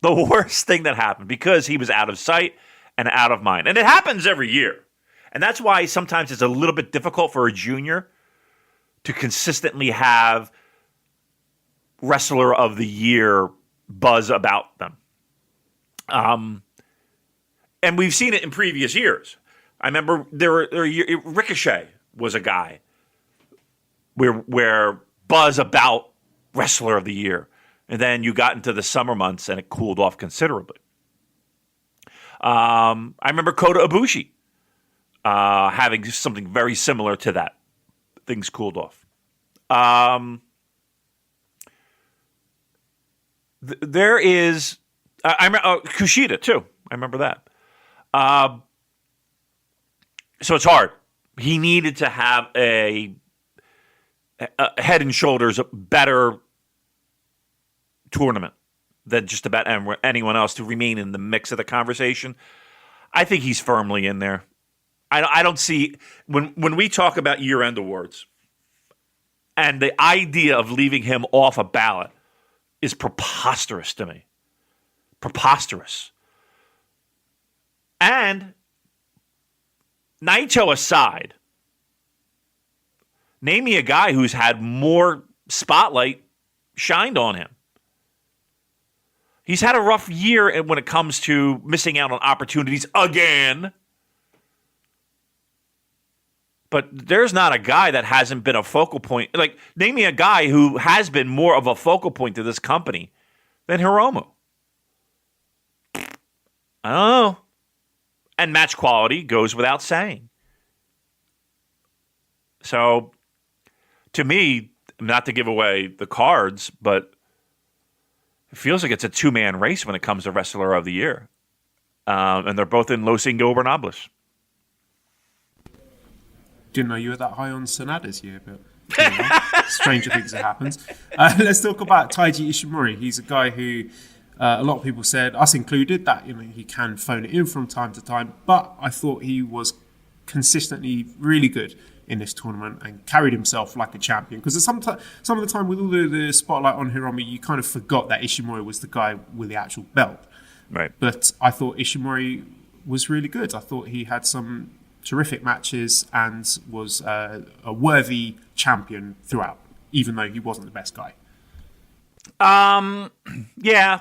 The worst thing that happened, because he was out of sight and out of mind. And it happens every year. And that's why sometimes it's a little bit difficult for a junior to consistently have Wrestler of the Year buzz about them. And we've seen it in previous years. I remember Ricochet was a guy where buzz about Wrestler of the Year. And then you got into the summer months and it cooled off considerably. I remember Kota Ibushi having something very similar to that. Things cooled off. There is... I remember Kushida, too. I remember that. So it's hard. He needed to have a head and shoulders better tournament than just about anyone else to remain in the mix of the conversation. I think he's firmly in there. I don't see when we talk about year-end awards, and the idea of leaving him off a ballot is preposterous to me. Preposterous. And Naito aside, name me a guy who's had more spotlight shined on him. He's had a rough year when it comes to missing out on opportunities again. But there's not a guy that hasn't been a focal point. Like, name me a guy who has been more of a focal point to this company than Hiromu. I don't know. And match quality goes without saying. So, to me, not to give away the cards, but it feels like it's a two-man race when it comes to Wrestler of the Year. And they're both in Los Ingobernables. Didn't know you were that high on Sonata this year, but stranger things have happened. Let's talk about Taiji Ishimori. He's a guy who a lot of people said, us included, that he can phone it in from time to time, but I thought he was consistently really good in this tournament and carried himself like a champion. Because some of the time with all the spotlight on Hiromu, you kind of forgot that Ishimori was the guy with the actual belt. Right. But I thought Ishimori was really good. I thought he had some terrific matches and was a worthy champion throughout, even though he wasn't the best guy. Yeah.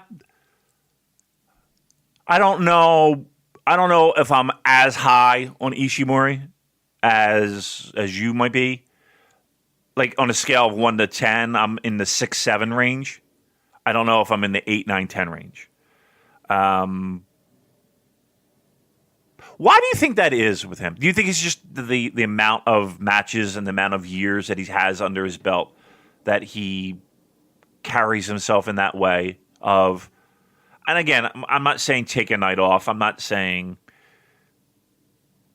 I don't know if I'm as high on Ishimori as you might be. Like, on a scale of 1 to 10, I'm in the 6, 7 range. I don't know if I'm in the 8, 9, 10 range. Why do you think that is with him? Do you think it's just the amount of matches and the amount of years that he has under his belt that he carries himself in that way of... And again, I'm not saying take a night off. I'm not saying...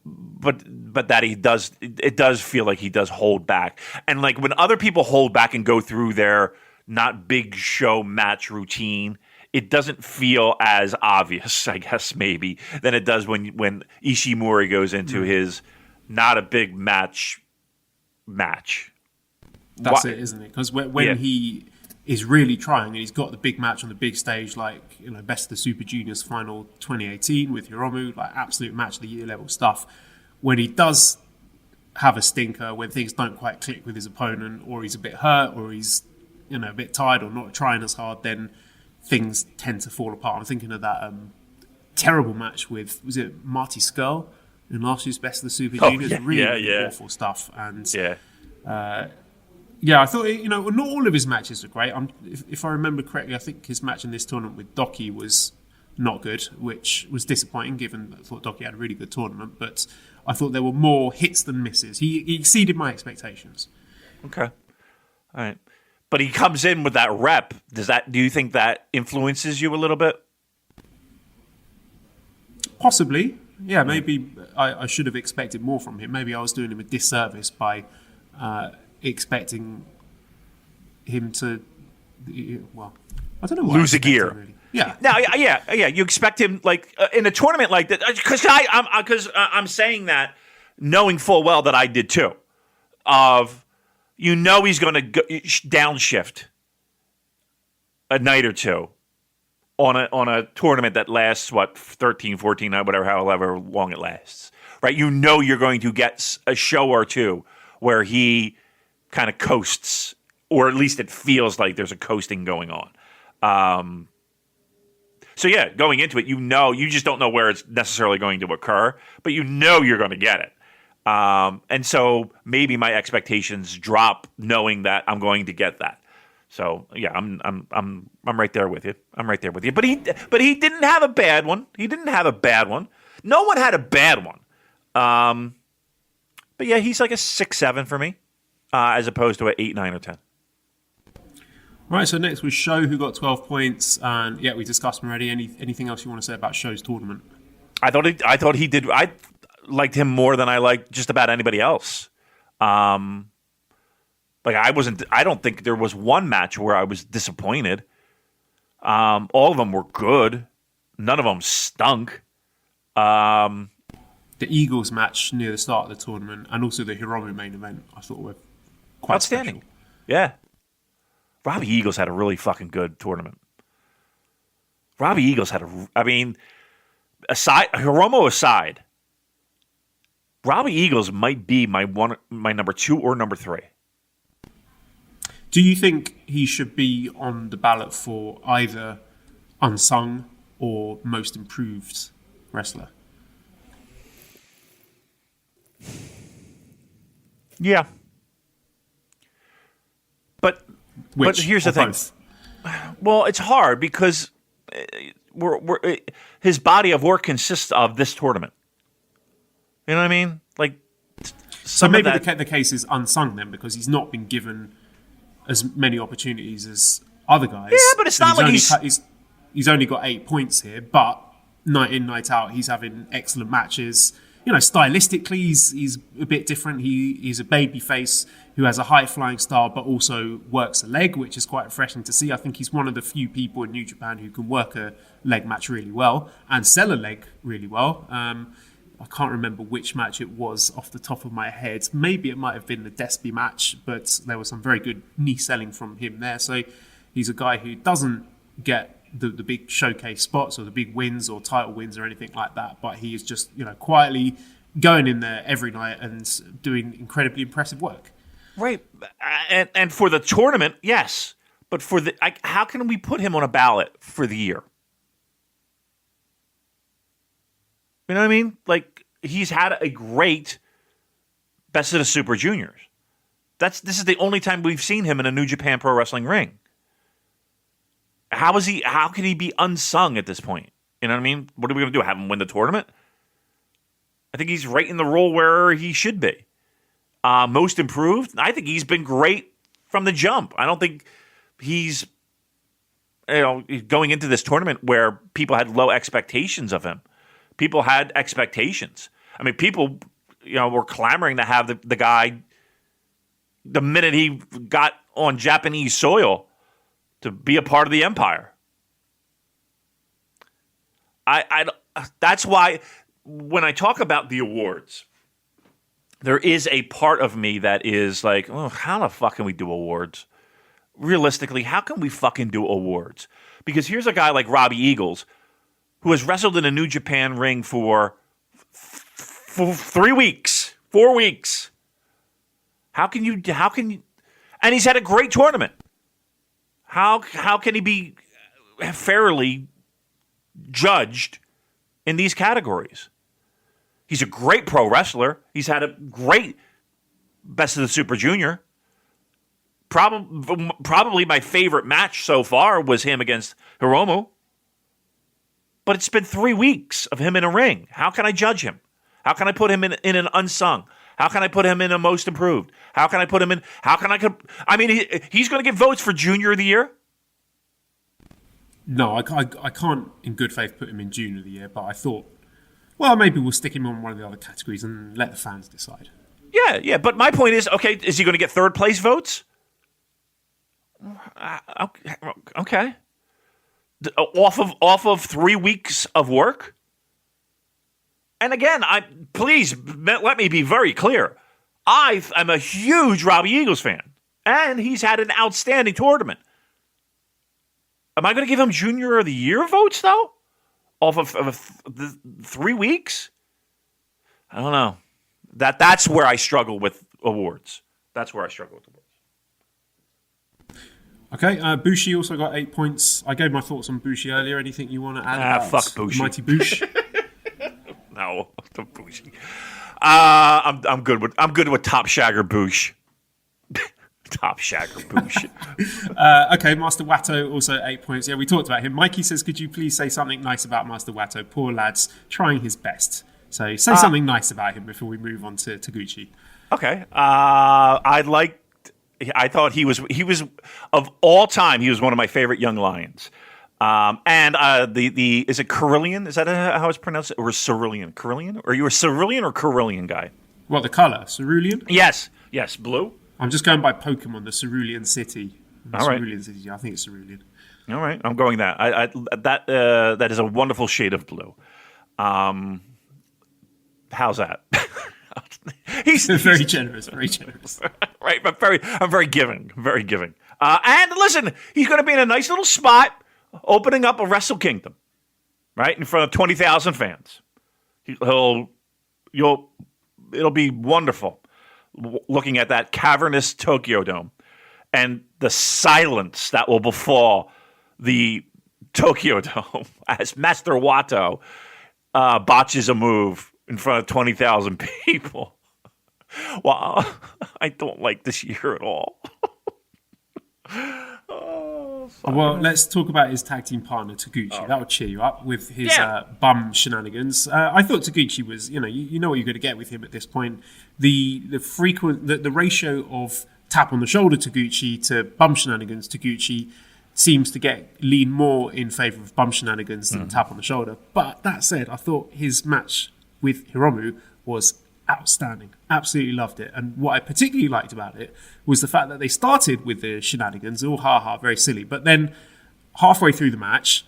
But that he does... It does feel like he does hold back. And like when other people hold back and go through their not big show match routine... It doesn't feel as obvious, I guess, maybe, than it does when Ishimori goes into his not a big match. That's it, isn't it? Because when he is really trying and he's got the big match on the big stage, like Best of the Super Juniors final 2018 with Hiromu, like absolute match of the year level stuff. When he does have a stinker, when things don't quite click with his opponent, or he's a bit hurt, or he's a bit tired, or not trying as hard, then things tend to fall apart. I'm thinking of that terrible match with, was it Marty Scurll in last year's Best of the Super Juniors? Really awful stuff. And I thought, not all of his matches are great. If I remember correctly, I think his match in this tournament with Doki was not good, which was disappointing given I thought Doki had a really good tournament, but I thought there were more hits than misses. He exceeded my expectations. Okay. All right. But he comes in with that rep. Do you think that influences you a little bit? Possibly. Yeah, maybe I should have expected more from him. Maybe I was doing him a disservice by expecting him to, I don't know. Lose a gear. Really. Yeah. Now, yeah. You expect him in a tournament like that, because I'm saying that knowing full well that I did too. He's going to downshift a night or two on a tournament that lasts 13, 14, whatever, however long it lasts, right? You're going to get a show or two where he kind of coasts, or at least it feels like there's a coasting going on. Going into it, you just don't know where it's necessarily going to occur, but you're going to get it. And so maybe my expectations drop knowing that I'm going to get that. So yeah, I'm right there with you. But he didn't have a bad one. No one had a bad one. But yeah, he's like a 6, 7 for me, as opposed to an 8, 9, or 10. Right. So next was Sho, who got 12 points, and we discussed him already. Anything else you want to say about Sho's tournament? I thought he did. liked him more than I liked just about anybody else. I don't think there was one match where I was disappointed. All of them were good. None of them stunk. The Eagles match near the start of the tournament and also the Hiromu main event, I thought were quite outstanding. Special. Yeah. Robbie Eagles had a really fucking good tournament. Robbie Eagles had Hiromu aside, Robbie Eagles might be my number 2 or number 3. Do you think he should be on the ballot for either unsung or most improved wrestler? Yeah. But here's the thing. Both? Well, it's hard because his body of work consists of this tournament. You know what I mean? Like, so maybe the case is unsung then, because he's not been given as many opportunities as other guys. Yeah, but it's not like he's only got 8 points here, but night in, night out, he's having excellent matches. You know, stylistically, he's a bit different. He's a baby face who has a high-flying style, but also works a leg, which is quite refreshing to see. I think he's one of the few people in New Japan who can work a leg match really well and sell a leg really well. I can't remember which match it was off the top of my head. Maybe it might have been the Despy match, but there was some very good knee selling from him there. So he's a guy who doesn't get the big showcase spots or the big wins or title wins or anything like that, but he is just, you know, quietly going in there every night and doing incredibly impressive work. Right. And for the tournament, yes. But for how can we put him on a ballot for the year? You know what I mean? Like, he's had a great Best of the Super Juniors. This is the only time we've seen him in a New Japan Pro Wrestling ring. How can he be unsung at this point? You know what I mean? What are we going to do? Have him win the tournament? I think he's right in the role where he should be. Most improved? I think he's been great from the jump. I don't think he's going into this tournament where people had low expectations of him. People had expectations. I mean, people, were clamoring to have the guy the minute he got on Japanese soil to be a part of the empire. That's why when I talk about the awards, there is a part of me that is like, oh, how the fuck can we do awards? Realistically, how can we fucking do awards? Because here's a guy like Robbie Eagles who has wrestled in a New Japan ring for 3 weeks, 4 weeks. How can you, and he's had a great tournament. How can he be fairly judged in these categories? He's a great pro wrestler. He's had a great Best of the Super Junior. Probably my favorite match so far was him against Hiromu. But it's been 3 weeks of him in a ring. How can I judge him? How can I put him in an unsung? How can I put him in a most improved? How can I put him in? He's going to get votes for Junior of the Year? No, I can't in good faith put him in Junior of the Year, but I thought, well, maybe we'll stick him on one of the other categories and let the fans decide. Yeah, but my point is, okay, is he going to get third place votes? Okay. Off of 3 weeks of work? And again, please let me be very clear. I'm a huge Robbie Eagles fan, and he's had an outstanding tournament. Am I going to give him Junior of the Year votes, though? Off of 3 weeks? I don't know. That's where I struggle with awards. That's where I struggle with awards. Okay, Bushi also got 8 points. I gave my thoughts on Bushi earlier. Anything you want to add? Fuck Bushi. Mighty Bush. No, Bushi. I'm good with Top Shagger Bush. Top Shagger Bush. Okay, Master Watto also 8 points. Yeah, we talked about him. Mikey says, could you please say something nice about Master Watto? Poor lad's trying his best. So say something nice about him before we move on to Taguchi. Okay. I thought he was of all time, he was one of my favorite young lions. And the is it Carillion? Is that how it's pronounced? Or Cerulean? Carillion? Are you a Cerulean or Carillion guy? What, the colour? Cerulean? Yes, blue. I'm just going by Pokemon, the Cerulean City. All right. Cerulean City. I think it's Cerulean. All right, I'm going that. That is a wonderful shade of blue. How's that? he's very generous, very generous. Right, but I'm very giving, very giving. And listen, he's going to be in a nice little spot, opening up a Wrestle Kingdom, right in front of 20,000 fans. It'll be wonderful looking at that cavernous Tokyo Dome and the silence that will befall the Tokyo Dome as Master Wato botches a move in front of 20,000 people. Wow, I don't like this year at all. Well, let's talk about his tag team partner, Taguchi. That would cheer you up with his bum shenanigans. I thought Taguchi was, you know what you're going to get with him at this point. The ratio of tap on the shoulder Taguchi to bum shenanigans Taguchi seems to lean more in favour of bum shenanigans than tap on the shoulder. But that said, I thought his match with Hiromu was outstanding. Absolutely loved it. And what I particularly liked about it was the fact that they started with the shenanigans, all very silly. But then halfway through the match,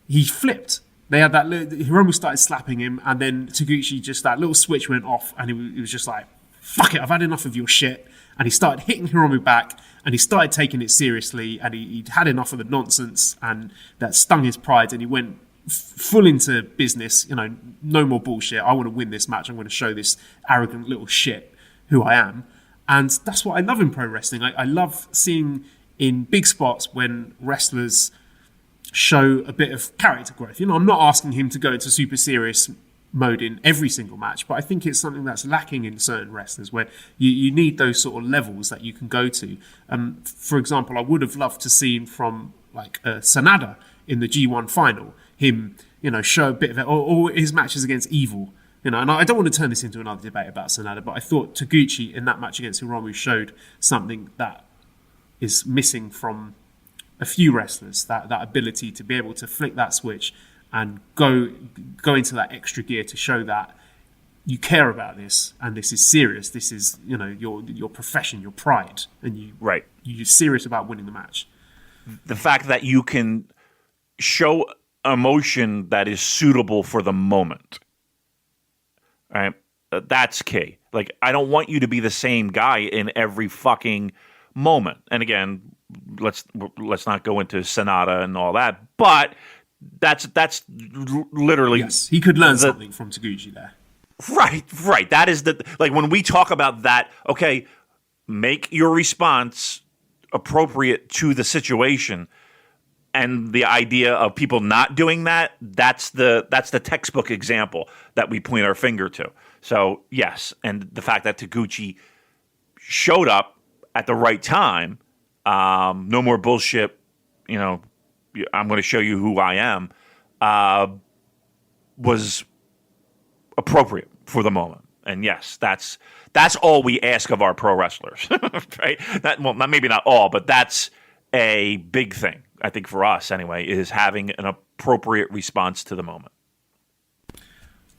he flipped. They had that Hiromu started slapping him, and then Taguchi that little switch went off, and he was just like, fuck it, I've had enough of your shit. And he started hitting Hiromu back, and he started taking it seriously, and he'd had enough of the nonsense, and that stung his pride, and he went full into business. No more bullshit. I want to win this match. I'm going to show this arrogant little shit who I am. And that's what I love in pro wrestling. I love seeing in big spots when wrestlers show a bit of character growth. I'm not asking him to go into super serious mode in every single match, but I think it's something that's lacking in certain wrestlers where you need those sort of levels that you can go to. For example, I would have loved to see from like Sanada in the G1 final, him, show a bit of it, or his matches against Evil. And I don't want to turn this into another debate about Sanada, but I thought Taguchi in that match against Hiromu showed something that is missing from a few wrestlers, that ability to be able to flick that switch and go into that extra gear to show that you care about this and this is serious. This is, your profession, your pride, and you're serious about winning the match. The fact that you can show emotion that is suitable for the moment. Right? That's key. Like, I don't want you to be the same guy in every fucking moment. And again, let's not go into Sanada and all that, but that's literally... Yes, he could learn something from Taguchi there. Right. That is when we talk about that, okay, make your response appropriate to the situation. And the idea of people not doing that's the textbook example that we point our finger to. So, yes, and the fact that Taguchi showed up at the right time, no more bullshit, I'm going to show you who I am, was appropriate for the moment. And yes, that's all we ask of our pro wrestlers, right? Maybe not all, but that's a big thing. I think for us anyway, is having an appropriate response to the moment.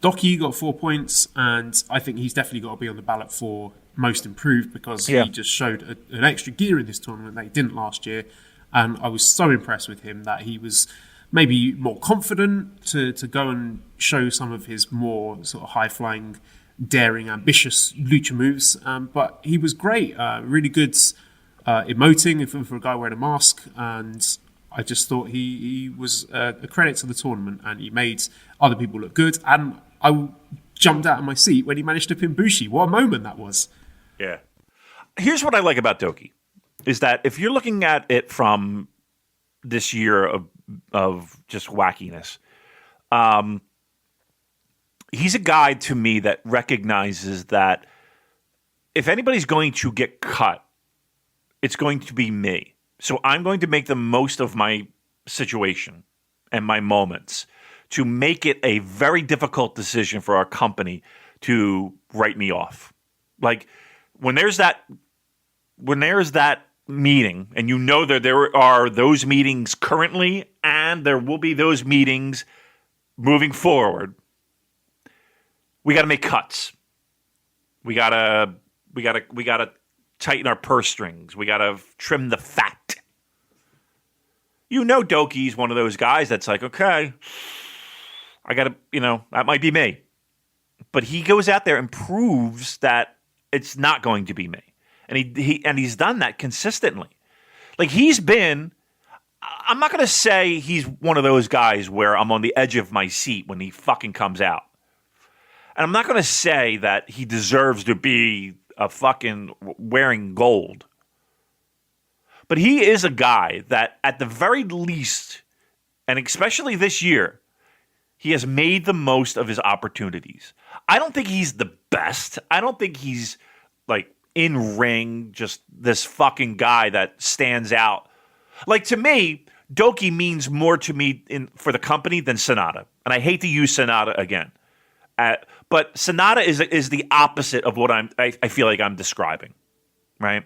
Doki got 4 points, and I think he's definitely got to be on the ballot for most improved because he just showed an extra gear in this tournament that he didn't last year. And I was so impressed with him that he was maybe more confident to go and show some of his more sort of high-flying, daring, ambitious lucha moves. But he was great, really good emoting for a guy wearing a mask, and I just thought he was a credit to the tournament, and he made other people look good. And I jumped out of my seat when he managed to pin Bushi. What a moment that was. Yeah. Here's what I like about Doki, is that if you're looking at it from this year of just wackiness, he's a guy to me that recognizes that if anybody's going to get cut, it's going to be me. So I'm going to make the most of my situation and my moments to make it a very difficult decision for our company to write me off. Like when there's that meeting, and that there are those meetings currently, and there will be those meetings moving forward. We got to make cuts. We gotta tighten our purse strings. We gotta trim the fat. You know, Doki's one of those guys that's like, okay, I gotta, that might be me. But he goes out there and proves that it's not going to be me, and he's done that consistently. Like he's been. I'm not going to say he's one of those guys where I'm on the edge of my seat when he fucking comes out. And I'm not going to say that he deserves to be a fucking wearing gold. But he is a guy that at the very least, and especially this year, he has made the most of his opportunities. I don't think he's the best. I don't think he's like in ring, just this fucking guy that stands out. Like, to me, Doki means more to me for the company than Sonata. And I hate to use Sonata again. But Sonata is the opposite of what I feel like I'm describing, right?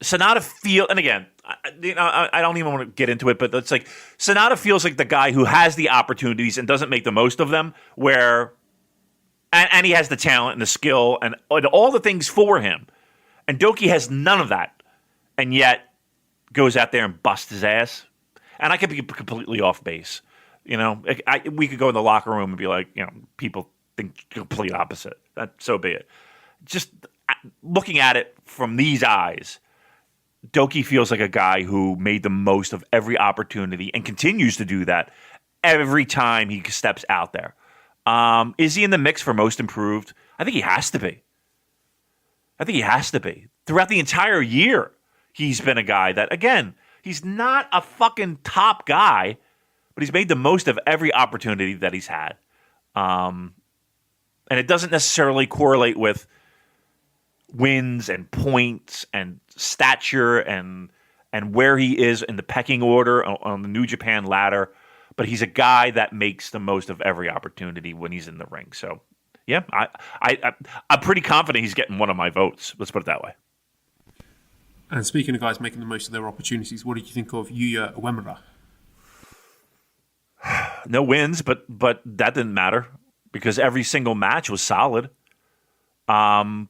Sonata and again, I don't even want to get into it, but it's like Sonata feels like the guy who has the opportunities and doesn't make the most of them, and he has the talent and the skill and all the things for him. And Doki has none of that. And yet goes out there and busts his ass. And I could be completely off base. We could go in the locker room and be like, people think complete opposite. So be it. Just looking at it from these eyes, Doki feels like a guy who made the most of every opportunity and continues to do that every time he steps out there. Is he in the mix for most improved? I think he has to be. Throughout the entire year. He's been a guy that, again, he's not a fucking top guy, but he's made the most of every opportunity that he's had. And it doesn't necessarily correlate with wins and points and stature and where he is in the pecking order on the New Japan ladder, but he's a guy that makes the most of every opportunity when he's in the ring. So, yeah, I'm pretty confident he's getting one of my votes. Let's put it that way. And speaking of guys making the most of their opportunities, what did you think of Yuya Uemura? No wins, but that didn't matter because every single match was solid. You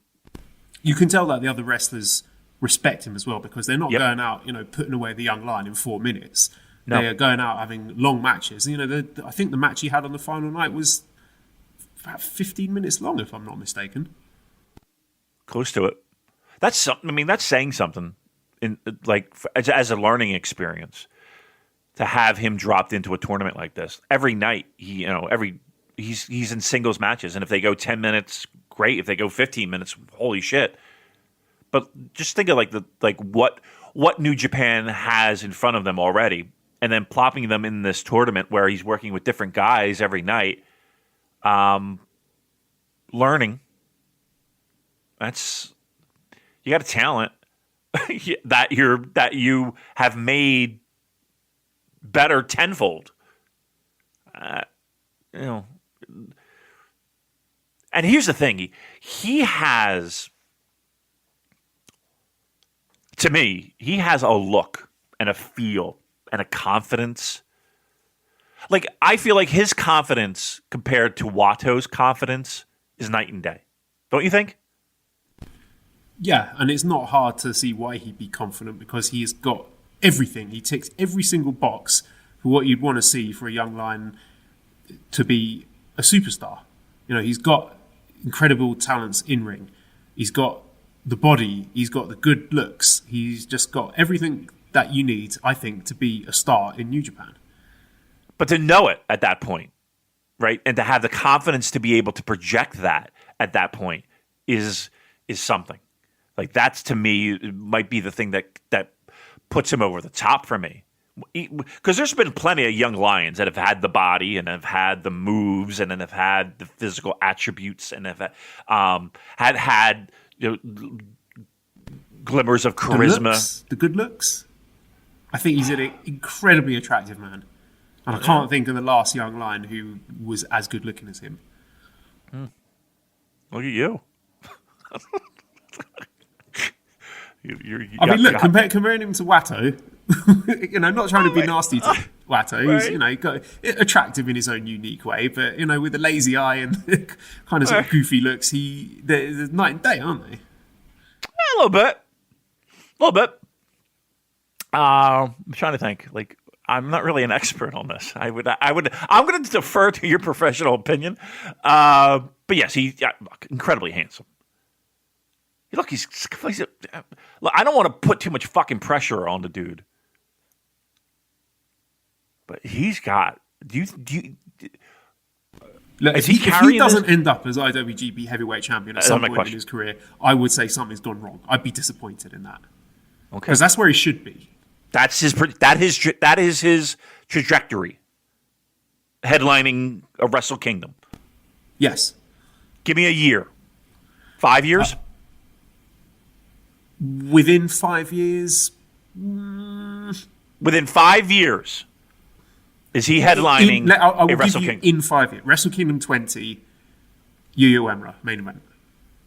can tell that the other wrestlers respect him as well because they're not going out, putting away the young lion in 4 minutes. No. They are going out having long matches. I think the match he had on the final night was about 15 minutes long, if I'm not mistaken. Close to it. That's something. I mean, that's saying something. As a learning experience, to have him dropped into a tournament like this every night. He's in singles matches, and if they go 10 minutes, great. If they go 15 minutes, holy shit. But just think of what New Japan has in front of them already, and then plopping them in this tournament where he's working with different guys every night, learning. You got a talent that you have made better tenfold. And here's the thing: he has, to me, he has a look and a feel and a confidence. Like, I feel like his confidence compared to Wato's confidence is night and day. Don't you think? Yeah, and it's not hard to see why he'd be confident because he's got everything. He ticks every single box for what you'd want to see for a young lion to be a superstar. He's got incredible talents in ring. He's got the body. He's got the good looks. He's just got everything that you need, I think, to be a star in New Japan. But to know it at that point, right, and to have the confidence to be able to project that at that point is something. Like, that's, to me, might be the thing that puts him over the top for me. Because there's been plenty of young lions that have had the body and have had the moves and then have had the physical attributes and have had glimmers of charisma. The good looks. I think he's an incredibly attractive man. And I can't think of the last young lion who was as good looking as him. Look at you. Comparing him to Wato, Not trying to be nasty to Watto. He's, Right. got attractive in his own unique way, but with a lazy eye and kind of sort of goofy looks, there's night and day, aren't they? A little bit. I'm trying to think. Like, I'm not really an expert on this. I'm going to defer to your professional opinion. But yes, he's incredibly handsome. Look, look, I don't want to put too much fucking pressure on the dude, but he's got. Look, Is if he carrying doesn't this? end up as IWGP Heavyweight Champion at some my point question. in his career, I would say something's gone wrong. I'd be disappointed in that Okay, because that's where he should be. that is his trajectory. Headlining a Wrestle Kingdom. Yes. Give me a year. 5 years. Within 5 years, Within 5 years, is he headlining I will a Wrestle give you Kingdom? in 5 years. Wrestle Kingdom 20, Yu Emra, main event.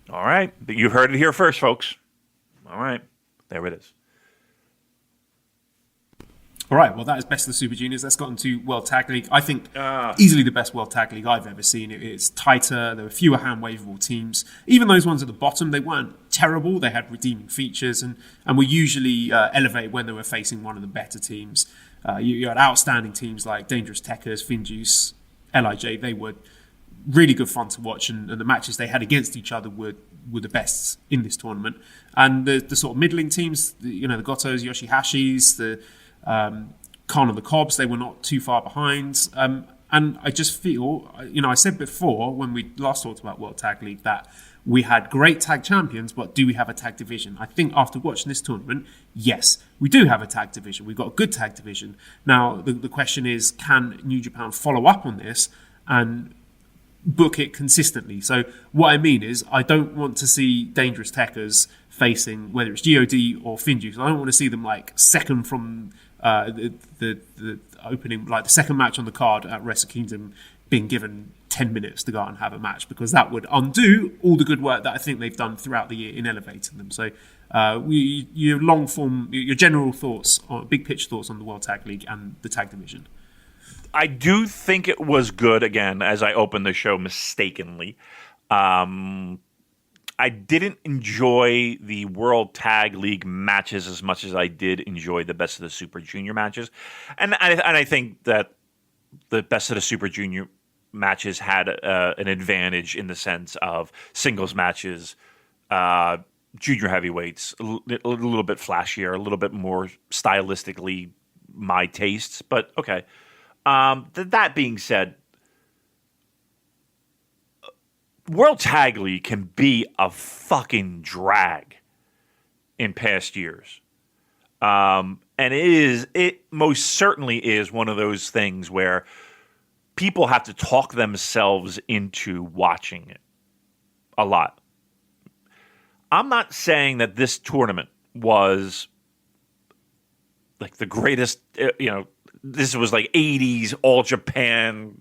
All right. You heard it here first, folks. All right. There it is. All right, well, that is Best of the Super Juniors. Let's got into World Tag League. I think easily the best World Tag League I've ever seen. It's tighter. There were fewer hand-waveable teams. Even those ones at the bottom, they weren't terrible. They had redeeming features and were usually elevated when they were facing one of the better teams. You had outstanding teams like Dangerous Tekkers, Finjuice, LIJ. They were really good fun to watch, and the matches they had against each other were the best in this tournament. And the sort of middling teams, the Gotos, Yoshihashis, the Khan and the Cobbs, they were not too far behind. And I just feel, I said before when we last talked about World Tag League that we had great tag champions, but do we have a tag division? I think after watching this tournament, yes, we do have a tag division. We've got a good tag division. Now, the question is, can New Japan follow up on this and book it consistently? So what I mean is, I don't want to see Dangerous Tekkers facing, whether it's GOD or Finjuice. I don't want to see them like second from the opening, like the second match on the card at Wrestle Kingdom, being given 10 minutes to go out and have a match, because that would undo all the good work that I think they've done throughout the year in elevating them. So your long form, your general thoughts, big picture thoughts on the World Tag League and the tag division. I do think it was good, again, as I opened the show mistakenly. I didn't enjoy the World Tag League matches as much as I did enjoy the Best of the Super Junior matches. And I think that the Best of the Super Junior matches had an advantage in the sense of singles matches, junior heavyweights, a little bit flashier, a little bit more stylistically my tastes. But okay. That being said, World Tag League can be a fucking drag in past years. And it most certainly is one of those things where people have to talk themselves into watching it a lot. I'm not saying that this tournament was like the greatest, this was like 80s All Japan,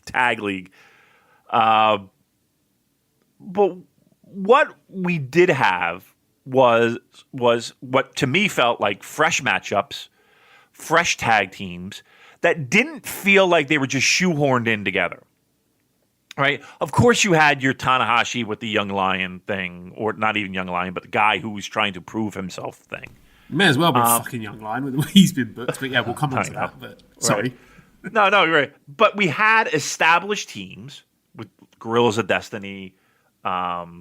tag league. But what we did have was what to me felt like fresh matchups, fresh tag teams that didn't feel like they were just shoehorned in together. Right? Of course you had your Tanahashi with the Young Lion thing, or not even Young Lion, but the guy who was trying to prove himself thing. May as well be fucking Young Lion with the way he's been booked, but yeah, we'll come on to that. But sorry. No, you're right. But we had established teams with Gorillas of Destiny, LIJ,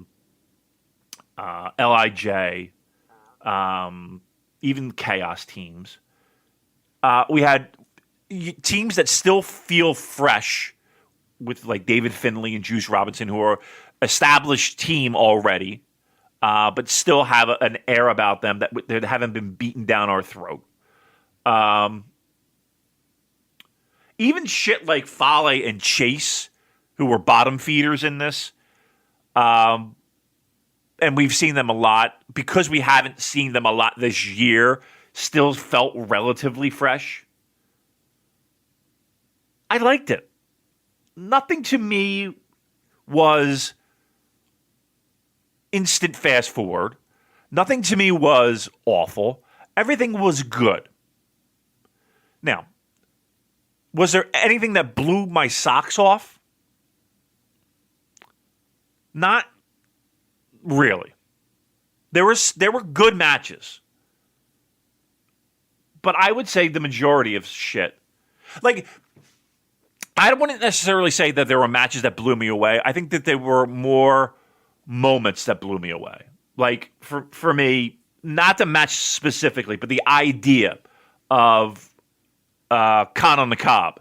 even Chaos teams. We had teams that still feel fresh with like David Finlay and Juice Robinson, who are established team already, but still have an air about them that haven't been beaten down our throat. Even shit like Fale and Chase, who were bottom feeders in this, and we've seen them a lot, because we haven't seen them a lot this year, still felt relatively fresh. I liked it. Nothing to me was instant fast forward. Nothing to me was awful. Everything was good. Now, was there anything that blew my socks off? Not really. There were good matches. But I would say the majority of shit. Like, I wouldn't necessarily say that there were matches that blew me away. I think that there were more moments that blew me away. Like, for me, not the match specifically, but the idea of Khan on the Cobb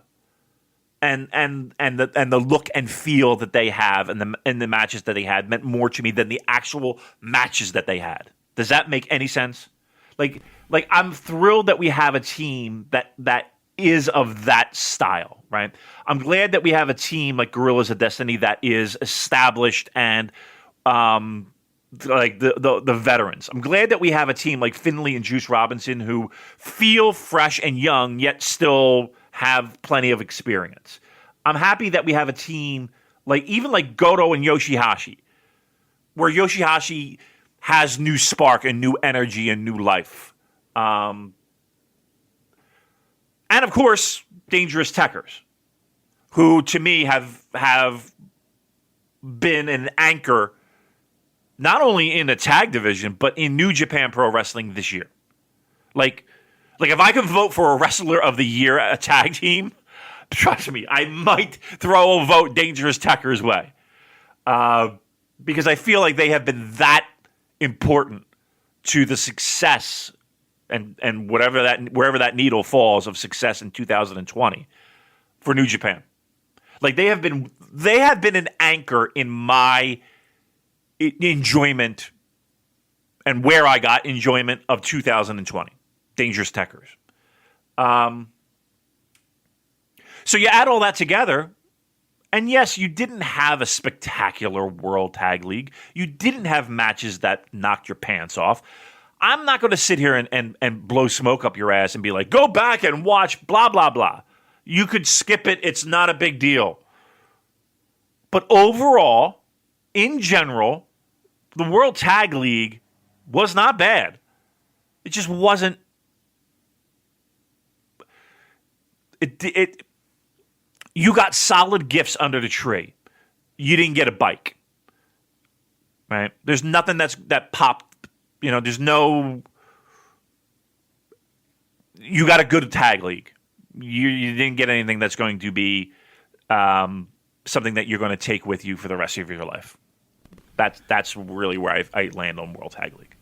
and the look and feel that they have and the matches that they had meant more to me than the actual matches that they had. Does that make any sense? Like I'm thrilled that we have a team that is of that style, right? I'm glad that we have a team like Guerrillas of Destiny that is established and like the veterans. I'm glad that we have a team like Finlay and Juice Robinson who feel fresh and young yet still have plenty of experience. I'm happy that we have a team like Goto and Yoshihashi, where Yoshihashi has new spark and new energy and new life. And of course, Dangerous Tekkers, who to me have been an anchor not only in the tag division, but in New Japan Pro Wrestling this year. Like if I could vote for a Wrestler of the Year, a tag team, trust me, I might throw a vote Dangerous Tekkers' way. Because I feel like they have been that important to the success and wherever that needle falls of success in 2020 for New Japan. Like they have been an anchor in my enjoyment and where I got enjoyment of 2020. Dangerous Tekkers. So you add all that together, and yes, you didn't have a spectacular World Tag League. You didn't have matches that knocked your pants off. I'm not going to sit here and blow smoke up your ass and be like, go back and watch blah, blah, blah. You could skip it. It's not a big deal. But overall, in general, the World Tag League was not bad. It just wasn't. You got solid gifts under the tree. You didn't get a bike, right? There's nothing that popped. There's no. You got a good tag league. You didn't get anything that's going to be something that you're going to take with you for the rest of your life. That's really where I land on World Tag League.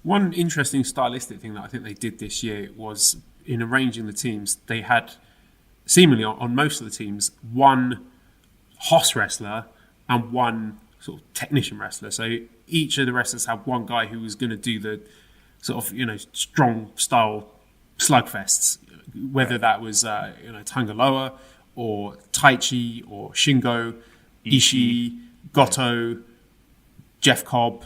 One interesting stylistic thing that I think they did this year was in arranging the teams. They had seemingly on most of the teams one hoss wrestler and one sort of technician wrestler. So each of the wrestlers had one guy who was going to do the sort of strong style slugfests, whether that was Tangaloa or Taichi or Shingo, Ishii, Goto, Jeff Cobb,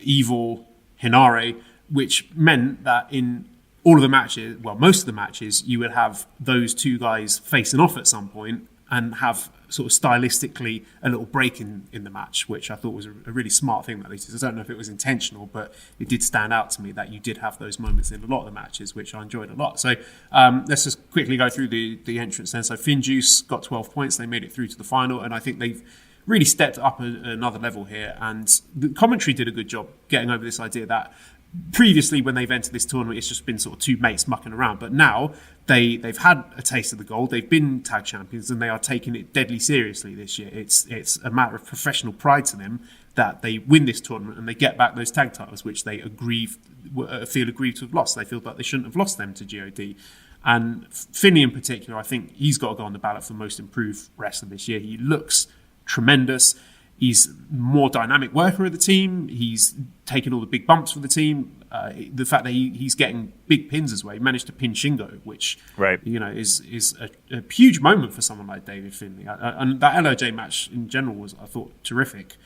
Evil, Hinare, which meant that in all of the matches, well, most of the matches, you would have those two guys facing off at some point and have sort of stylistically a little break in the match, which I thought was a really smart thing that they did. I don't know if it was intentional, but it did stand out to me that you did have those moments in a lot of the matches, which I enjoyed a lot. So let's just quickly go through the entrance then. So FinJuice got 12 points. They made it through to the final, and I think they've really stepped up another level here. And the commentary did a good job getting over this idea that previously when they've entered this tournament, it's just been sort of two mates mucking around. But now they've had a taste of the gold. They've been tag champions, and they are taking it deadly seriously this year. It's a matter of professional pride to them that they win this tournament and they get back those tag titles, which they feel aggrieved to have lost. They feel that they shouldn't have lost them to GOD. And Finney in particular, I think he's got to go on the ballot for most improved wrestler this year. He looks tremendous. He's more dynamic worker of the team. He's taken all the big bumps for the team. The fact that he's getting big pins as well. He managed to pin Shingo, which is a huge moment for someone like David Finlay. And that LOJ match in general was, I thought, terrific.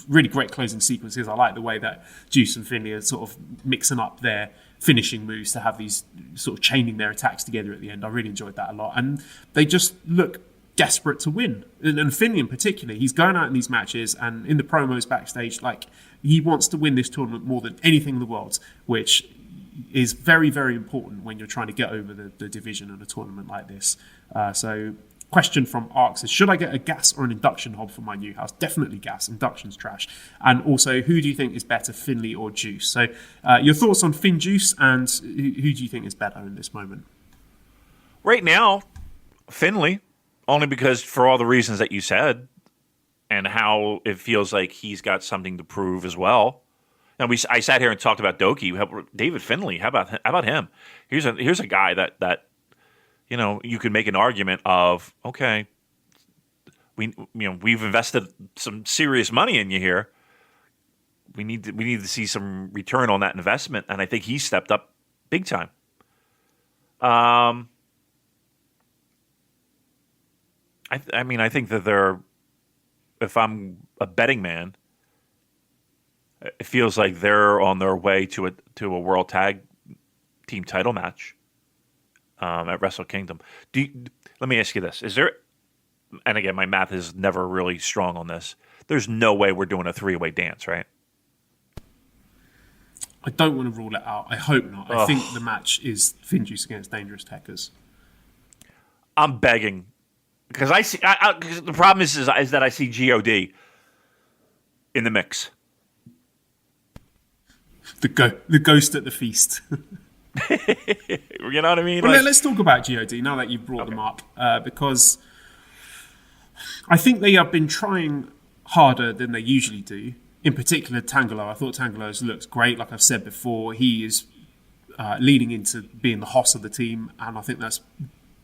Really great closing sequences. I like the way that Juice and Finlay are sort of mixing up their finishing moves to have these sort of chaining their attacks together at the end. I really enjoyed that a lot. And they just look desperate to win. And Finlay in particular, he's going out in these matches and in the promos backstage, like he wants to win this tournament more than anything in the world, which is very, very important when you're trying to get over the division in a tournament like this. So question from Ark says, should I get a gas or an induction hob for my new house? Definitely gas. Induction's trash. And also, who do you think is better, Finley or Juice? So your thoughts on Finn Juice, and who do you think is better in this moment? Right now, Finley, only because for all the reasons that you said and how it feels like he's got something to prove as well. And I sat here and talked about Doki. David Finley, how about him? Here's a guy that you could make an argument of, okay, we've invested some serious money in you here. We need to see some return on that investment, and I think he stepped up big time. I think that if I'm a betting man, it feels like they're on their way to a World Tag Team title match at Wrestle Kingdom. Let me ask you this: is there? And again, my math is never really strong on this. There's no way we're doing a 3-way dance, right? I don't want to rule it out. I hope not. I think the match is Finjuice against Dangerous Tekkers. I'm begging because I see. Cause the problem is that I see God in the mix. The ghost at the feast. You know what I mean? Well, let's talk about God now that you've brought them up, because I think they have been trying harder than they usually do. In particular, Tangelo. I thought Tangelo's looked great. Like I've said before, he is leading into being the hoss of the team, and I think that's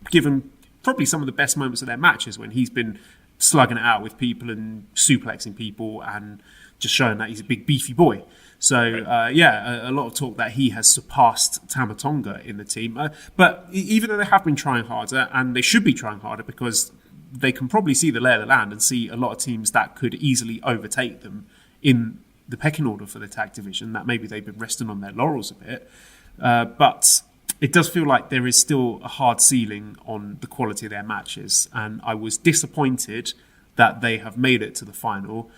given probably some of the best moments of their matches when he's been slugging it out with people and suplexing people and just showing that he's a big beefy boy. So, a lot of talk that he has surpassed Tama Tonga in the team. But even though they have been trying harder, and they should be trying harder because they can probably see the lay of the land and see a lot of teams that could easily overtake them in the pecking order for the tag division, that maybe they've been resting on their laurels a bit. But it does feel like there is still a hard ceiling on the quality of their matches. And I was disappointed that they have made it to the final.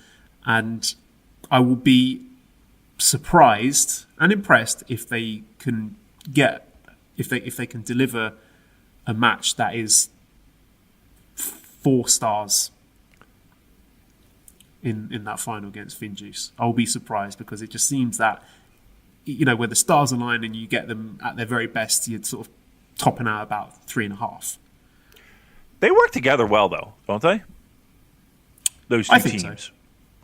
And I will be surprised and impressed if they can deliver a match that is 4 stars in that final against Finjuice. I'll be surprised because it just seems that where the stars align and you get them at their very best, you're sort of topping out about 3.5. They work together well, though, don't they? Those two teams. So.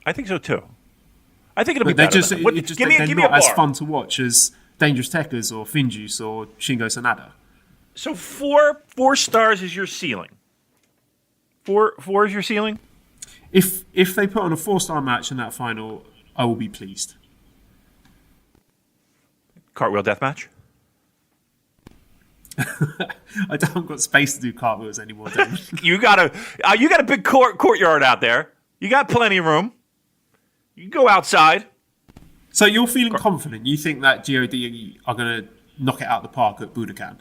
I think so too. I think it'll be better. They're not as fun to watch as Dangerous Tekkers or Finjuice or Shingo Sanada. So 4 stars is your ceiling. 4 is your ceiling? If they put on a 4-star match in that final, I will be pleased. Cartwheel death match? I haven't got space to do cartwheels anymore, Damon. You got a big courtyard out there. You got plenty of room. You can go outside. So you're feeling confident? You think that God are going to knock it out of the park at Budokan?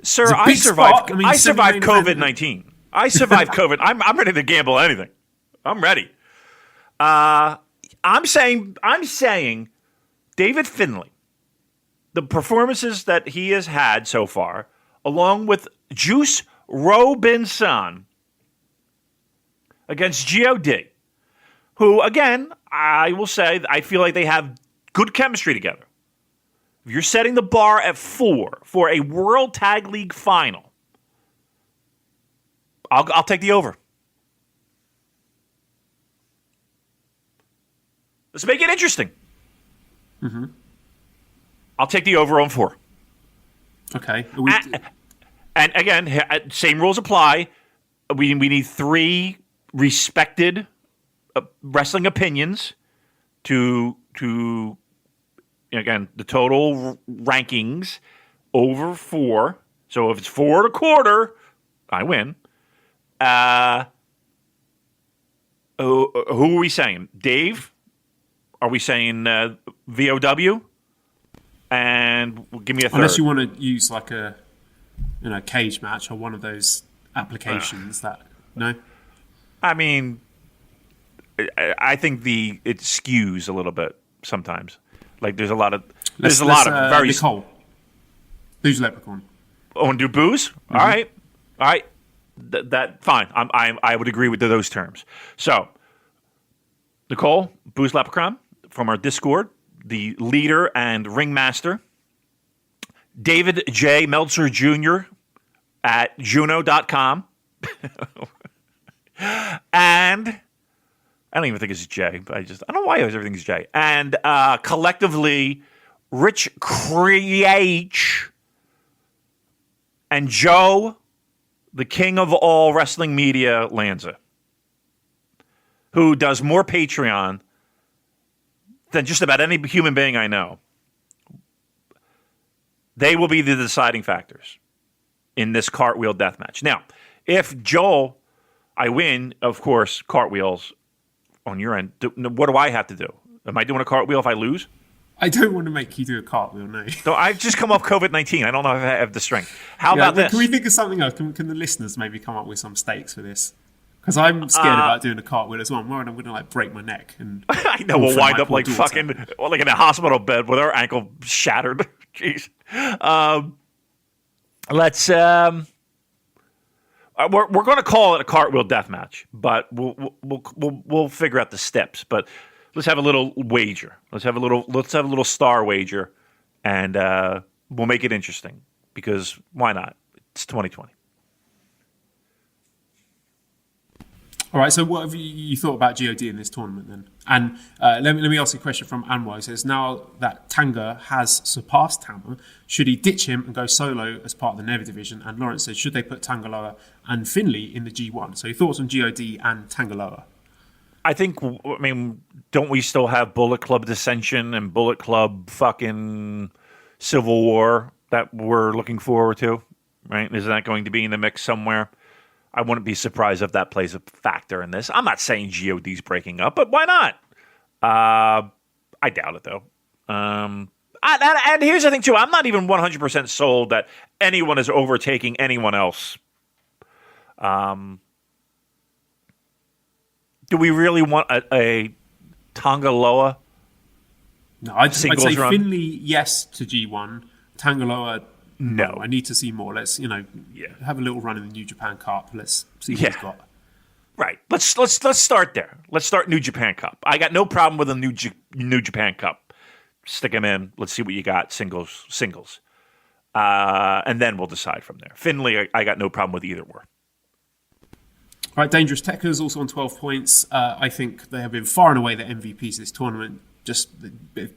Sir, I survived COVID-19. I survived COVID. I'm ready to gamble anything. I'm ready. I'm saying David Finley, the performances that he has had so far, along with Juice Robinson against God, who, again, I will say, I feel like they have good chemistry together. If you're setting the bar at 4 for a World Tag League final, I'll take the over. Let's make it interesting. Mm-hmm. I'll take the over on 4. Okay. And again, same rules apply. We need 3 respected wrestling opinions to again, the total rankings over 4. So if it's 4.25, I win. Who are we saying? Dave? Are we saying VOW? And give me a third. Unless you want to use like a cage match or one of those applications that no. I mean, I think it skews a little bit sometimes. Like there's a lot of very Nicole. Booze Leprechaun. Oh, and do booze? Mm-hmm. All right. That fine. I would agree with those terms. So, Nicole, Booze Leprechaun from our Discord, the leader and ringmaster. David J. Meltzer Jr. at Juno.com. And I don't even think it's J, but I don't know why everything's J. And collectively, Rich Creach and Joe, the king of all wrestling media, Lanza, who does more Patreon than just about any human being I know. They will be the deciding factors in this cartwheel death match. Now, if Joel, I win, of course, cartwheels on your end. What do I have to do? Am I doing a cartwheel if I lose? I don't want to make you do a cartwheel, no. So I've just come off COVID-19. I don't know if I have the strength. How about this? Can we think of something else? Can the listeners maybe come up with some stakes for this? Because I'm scared about doing a cartwheel as well. I'm worried I'm going to break my neck. And I know we'll wind up like fucking like in a hospital bed with our ankle shattered. Jeez. Let's. We're going to call it a cartwheel death match, but we'll figure out the steps. But let's have a little wager. Let's have a little star wager, and we'll make it interesting because why not? It's 2020. All right, so what have you thought about GOD in this tournament then? And let me ask you a question from Anwar. He says, now that Tanga has surpassed Tama, should he ditch him and go solo as part of the Never division? And Lawrence says, should they put Tangaloa and Finley in the G1? So your thoughts on GOD and Tangaloa? Don't we still have Bullet Club Dissension and Bullet Club fucking Civil War that we're looking forward to? Right? Isn't that going to be in the mix somewhere? I wouldn't be surprised if that plays a factor in this. I'm not saying GOD's breaking up, but why not? I doubt it, though. And here's the thing, too. I'm not even 100% sold that anyone is overtaking anyone else. Do we really want a Tangaloa? No, I'd say run? Finley, yes to G1. Tangaloa, no. I need to see more. Let's, have a little run in the New Japan Cup. Let's see what he's got. Right. Let's start there. Let's start New Japan Cup. I got no problem with a New Japan Cup. Stick him in. Let's see what you got. Singles. And then we'll decide from there. Finley, I got no problem with either or. All right, Dangerous Techers also on 12 points. I think they have been far and away the MVPs this tournament. Just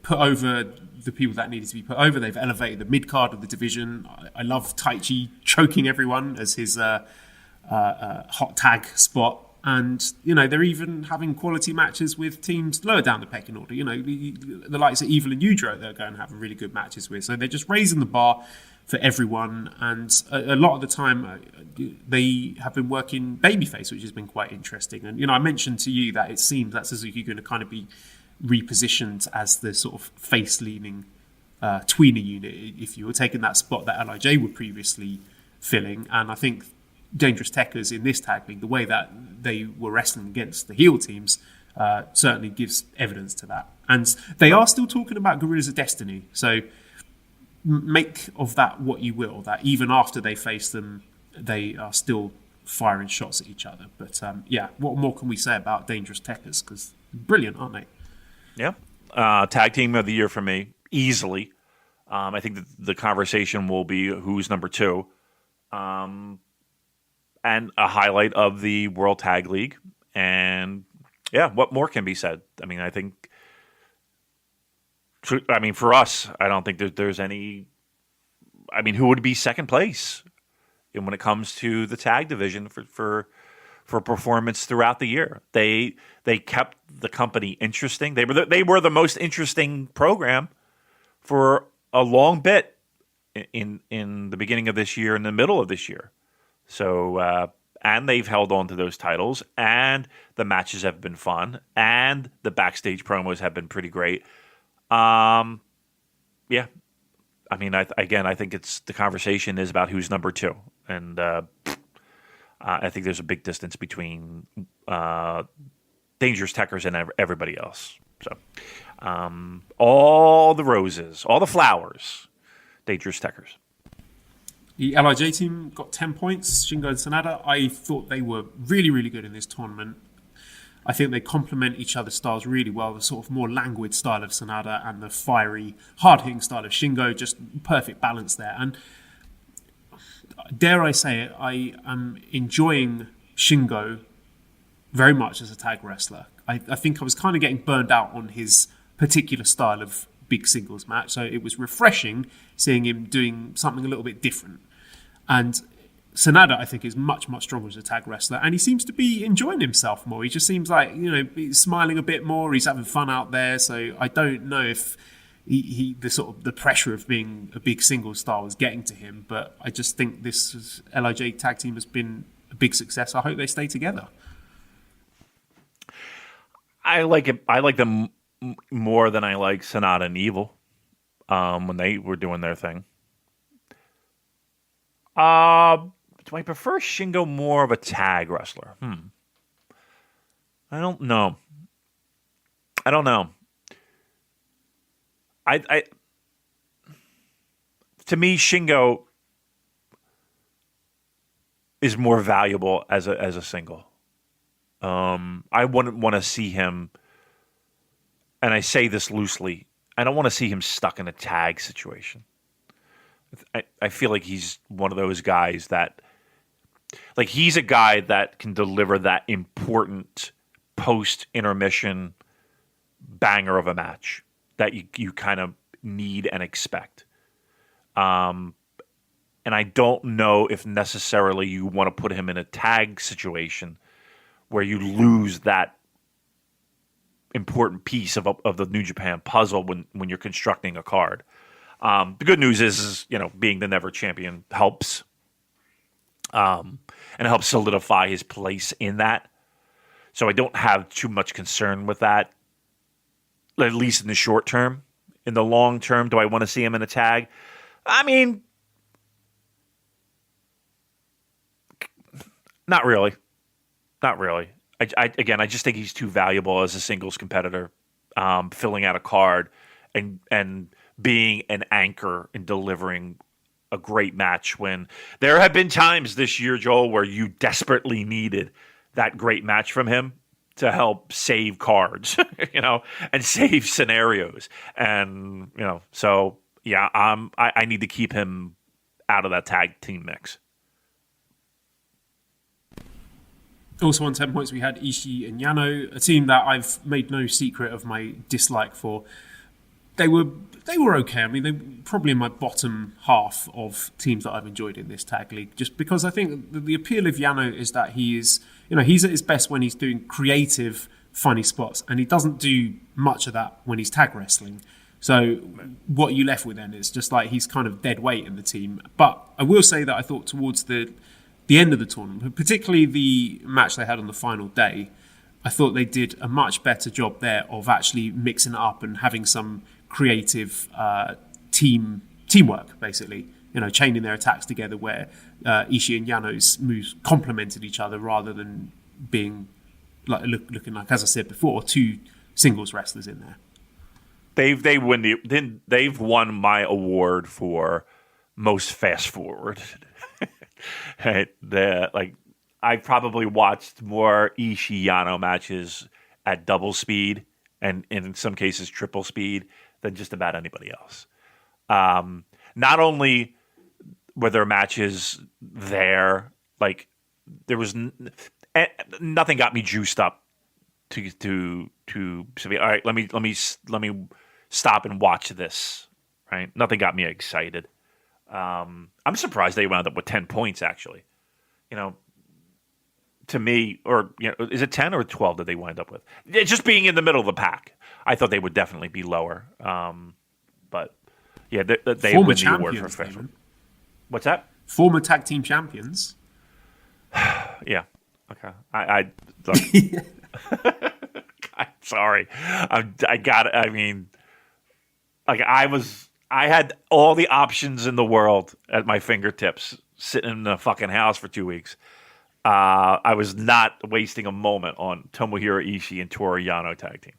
put over the people that needed to be put over. They've elevated the mid card of the division. I love Taichi choking everyone as his hot tag spot. And, they're even having quality matches with teams lower down the pecking order. The likes of Evil and Udro, they're going to have really good matches with. So they're just raising the bar for everyone. And a lot of the time, they have been working babyface, which has been quite interesting. And, I mentioned to you that it seems that Suzuki going to kind of be repositioned as the sort of face-leaning tweener unit, if you were taking that spot that LIJ were previously filling. And I think Dangerous Techers in this tag league, the way that they were wrestling against the heel teams, certainly gives evidence to that. And they are still talking about Guerrillas of Destiny, so make of that what you will, that even after they face them, they are still firing shots at each other. But what more can we say about Dangerous Techers? Because brilliant, aren't they? Yeah. Tag team of the year for me, easily. I think the conversation will be who's number 2. And a highlight of the World Tag League. And, what more can be said? I think for us, I don't think there's any... who would be second place when it comes to the tag division for performance throughout the year? They kept the company interesting. They were the most interesting program for a long bit in the beginning of this year and the middle of this year. So and they've held on to those titles, and the matches have been fun, and the backstage promos have been pretty great. I think it's the conversation is about who's number 2, and I think there's a big distance between Dangerous Techers and everybody else. So, all the roses, all the flowers, Dangerous Techers. The LIJ team got 10 points. Shingo and Sanada, I thought they were really, really good in this tournament. I think they complement each other's styles really well. The sort of more languid style of Sanada and the fiery, hard-hitting style of Shingo, just perfect balance there. And dare I say it, I am enjoying Shingo very much as a tag wrestler. I think I was kind of getting burned out on his particular style of big singles match, so it was refreshing seeing him doing something a little bit different. And Sanada, I think, is much, much stronger as a tag wrestler, and he seems to be enjoying himself more. He just seems like, he's smiling a bit more, he's having fun out there, so I don't know if the pressure of being a big singles star was getting to him, but I just think this LIJ tag team has been a big success. I hope they stay together. I like it. I like them more than I like Sonata and Evil when they were doing their thing. Do I prefer Shingo more of a tag wrestler? I don't know. I to me, Shingo is more valuable as a single. I wouldn't want to see him, and I say this loosely, I don't want to see him stuck in a tag situation. I feel like he's one of those guys that, like, he's a guy that can deliver that important post-intermission banger of a match that you kind of need and expect. And I don't know if necessarily you want to put him in a tag situation where you lose that important piece of the New Japan puzzle when you're constructing a card. The good news is being the never champion helps. And it helps solidify his place in that. So I don't have too much concern with that, at least in the short term. In the long term, do I want to see him in a tag? I mean, not really. Not really. I just think he's too valuable as a singles competitor, filling out a card and being an anchor and delivering a great match when there have been times this year, Joel, where you desperately needed that great match from him to help save cards, and save scenarios. And, so yeah, I need to keep him out of that tag team mix. Also on 10 points, we had Ishii and Yano, a team that I've made no secret of my dislike for. They were okay. I mean, they were probably in my bottom half of teams that I've enjoyed in this tag league, just because I think the appeal of Yano is that he is, he's at his best when he's doing creative, funny spots, and he doesn't do much of that when he's tag wrestling. So what you left with then is just like he's kind of dead weight in the team. But I will say that I thought towards the end of the tournament, particularly the match they had on the final day, I thought they did a much better job there of actually mixing it up and having some creative teamwork, basically. Chaining their attacks together where Ishii and Yano's moves complemented each other rather than being looking like, as I said before, two singles wrestlers in there. They've won my award for most fast forward. I probably watched more Ishii Yano matches at double speed and in some cases triple speed than just about anybody else. Not only were there matches there, like there was nothing got me juiced up to say, all right, let me stop and watch this. Right, nothing got me excited. I'm surprised they wound up with 10 points, actually. To me, or is it 10 or 12 that they wind up with? Just being in the middle of the pack. I thought they would definitely be lower. But yeah, they win the award for fast. What's that? Former tag team champions. Yeah. Okay. I look, I'm sorry. I got it. I mean, like I had all the options in the world at my fingertips sitting in the fucking house for 2 weeks. I was not wasting a moment on Tomohiro Ishii and Toru Yano tag team.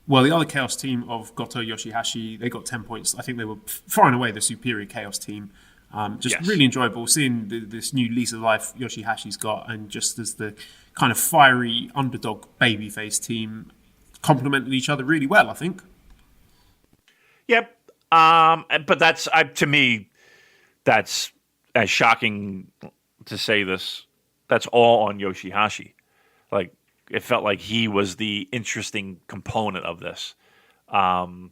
Well, the other Chaos team of Goto Yoshihashi, they got 10 points. I think they were far and away the superior Chaos team. Just really enjoyable seeing this new lease of life Yoshihashi's got, and just as the kind of fiery underdog babyface team complemented each other really well, I think. Yep. But that's to me, that's as shocking to say this. That's all on Yoshihashi. Like, it felt like he was the interesting component of this. And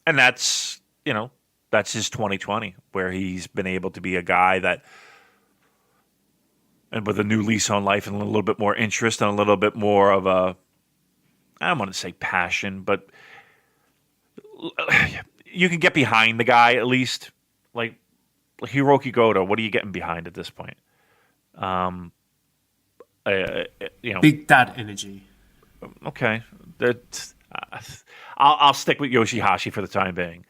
that's, that's his 2020, where he's been able to be a guy that, and with a new lease on life and a little bit more interest and a little bit more of a, I don't want to say passion, but you can get behind the guy at least. Like Hiroki Goto, what are you getting behind at this point? Big dad energy. Okay, I'll stick with Yoshihashi for the time being.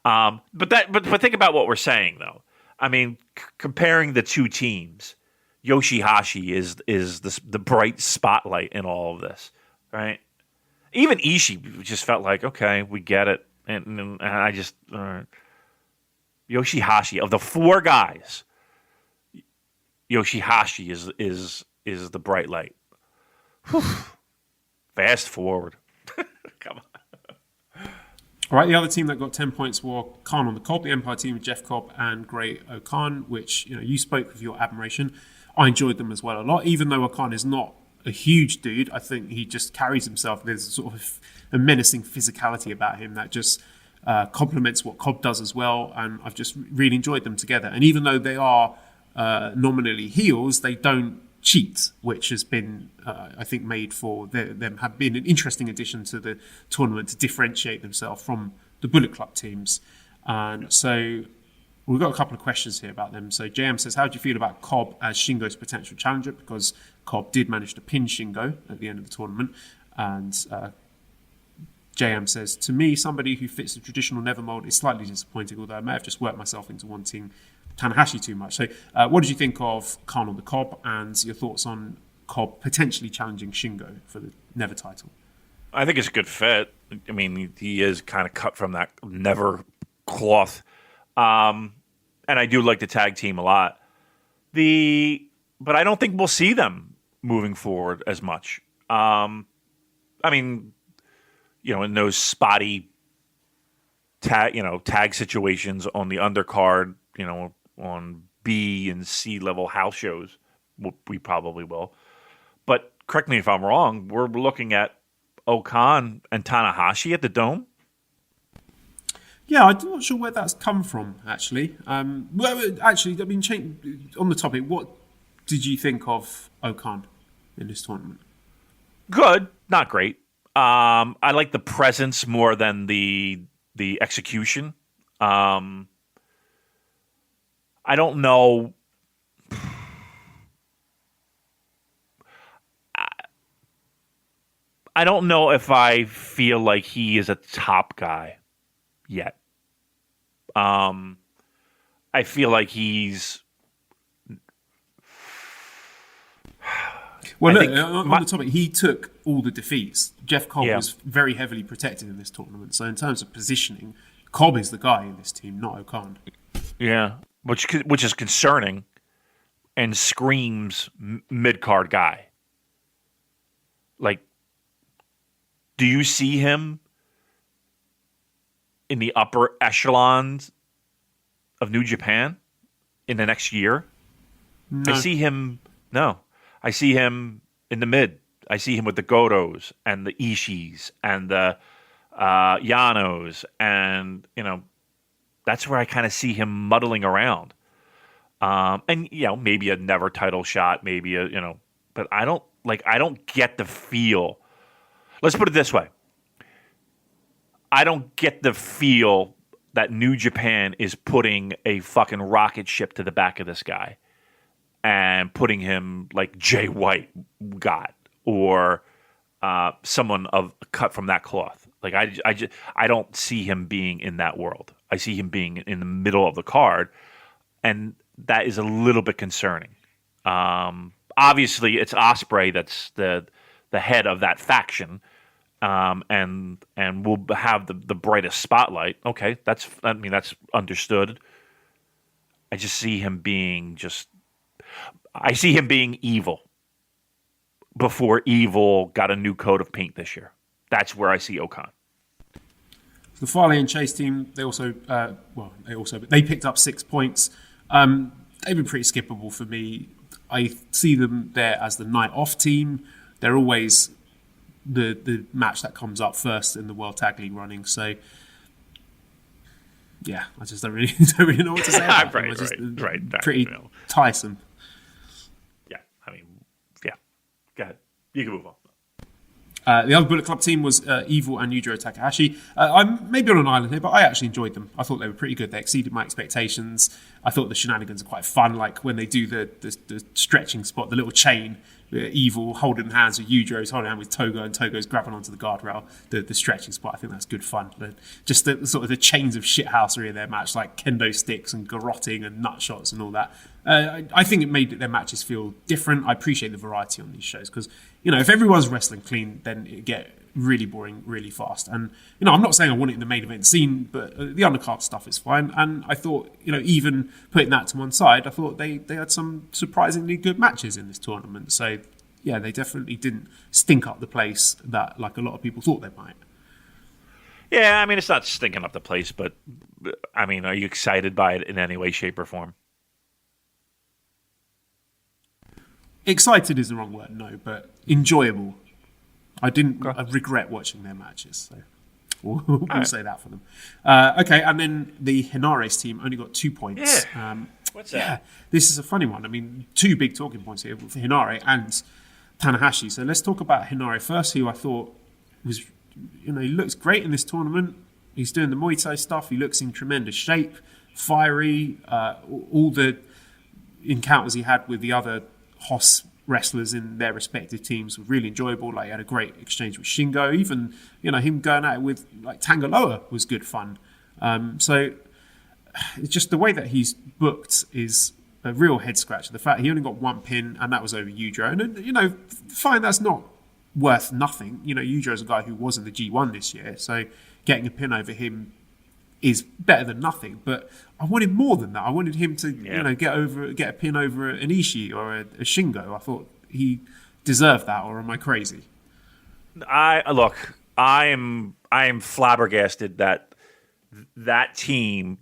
But think about what we're saying though. I mean, comparing the two teams, Yoshihashi is the bright spotlight in all of this, right? Even Ishii just felt like, okay, we get it, and I just Yoshihashi, of the four guys, Yoshihashi is the bright light. Whew. Fast forward. Come on. All right, the other team that got 10 points were Khan on the Cobb, the Empire team with Jeff Cobb and Great O'Khan, which you spoke with your admiration. I enjoyed them as well a lot, even though O'Khan is not a huge dude. I think he just carries himself. There's sort of a menacing physicality about him that just complements what Cobb does as well, and I've just really enjoyed them together. And even though they are nominally heels, they don't cheat, which has been, I think, made for them have been an interesting addition to the tournament to differentiate themselves from the Bullet Club teams. And so we've got a couple of questions here about them. So JM says, how do you feel about Cobb as Shingo's potential challenger? Because Cobb did manage to pin Shingo at the end of the tournament. And JM says, to me, somebody who fits the traditional Never mold is slightly disappointing, although I may have just worked myself into wanting Tanahashi too much. So what did you think of Khan on the Cobb, and your thoughts on Cobb potentially challenging Shingo for the Never title? I think it's a good fit. I mean, he is kind of cut from that Never cloth. And I do like the tag team a lot. But I don't think we'll see them moving forward as much. I mean, in those spotty tag situations on the undercard, on B and C level house shows, we probably will. But correct me if I'm wrong, we're looking at O'Khan and Tanahashi at the Dome. Yeah, I'm not sure where that's come from, actually. Well, actually, I mean, on the topic, what did you think of O'Khan in this tournament? Good, not great. I like the presence more than the execution. I don't know. I don't know if I feel like he is a top guy yet. I feel like he's. Well, on the topic, he took all the defeats. Jeff Cobb was very heavily protected in this tournament. So in terms of positioning, Cobb is the guy in this team, not O'Khan. Yeah, which is concerning and screams mid-card guy. Like, do you see him in the upper echelons of New Japan in the next year? No. I see him in the mid. I see him with the Gotos and the Ishis and the Yanos, and that's where I kind of see him muddling around. And maybe a Never title shot, maybe but I don't get the feel. Let's put it this way. I don't get the feel that New Japan is putting a fucking rocket ship to the back of this guy and putting him like Jay White got, or someone cut from that cloth. Like I don't see him being in that world. I see him being in the middle of the card, and that is a little bit concerning. Obviously, it's Ospreay that's the head of that faction, and will have the brightest spotlight. Okay, that's understood. I just see him being I see him being evil before evil got a new coat of paint this year. That's where I see Okan. The Farley and Chase team, they picked up 6 points. They've been pretty skippable for me. I see them there as the night off team. They're always the match that comes up first in the World Tag League running. So, yeah, I just don't really know what to say about them. Right. Pretty tiresome. Yeah, I mean, yeah. Go ahead. You can move on. The other Bullet Club team was Evil and Yujiro Takahashi. I'm maybe on an island here, but I actually enjoyed them. I thought they were pretty good. They exceeded my expectations. I thought the shenanigans are quite fun, like when they do the stretching spot, the little chain, Evil holding hands with Yujiro's holding hands with Togo, and Togo's grabbing onto the guardrail, the stretching spot. I think that's good fun. Just the sort of the chains of shithousery in their match, like kendo sticks and garroting and nut shots and all that. I think it made their matches feel different. I appreciate the variety on these shows because, if everyone's wrestling clean, then it get really boring really fast. And, I'm not saying I want it in the main event scene, but the undercard stuff is fine. And I thought, even putting that to one side, I thought they had some surprisingly good matches in this tournament. So, yeah, they definitely didn't stink up the place that, like, a lot of people thought they might. Yeah, I mean, it's not stinking up the place, but, I mean, are you excited by it in any way, shape, or form? Excited is the wrong word, no, but enjoyable. I didn't regret watching their matches, so we'll say that for them. Okay, and then the Henares team only got 2 points. Yeah. What's that? Yeah, this is a funny one. I mean, 2 big talking points here for Henare and Tanahashi. So let's talk about Henare first, who I thought was, he looks great in this tournament. He's doing the Muay Thai stuff. He looks in tremendous shape, fiery. All the encounters he had with the other Hoss wrestlers in their respective teams were really enjoyable. Like, he had a great exchange with Shingo. Even, him going at it with like Tangaloa was good fun. So it's just the way that he's booked is a real head scratcher. The fact he only got 1 pin and that was over Yujiro. And, fine, that's not worth nothing. Yujiro's a guy who was in the G1 this year. So getting a pin over him is better than nothing, but I wanted more than that. I wanted him to, get a pin over an Ishii or a Shingo. I thought he deserved that, or am I crazy? I am flabbergasted that team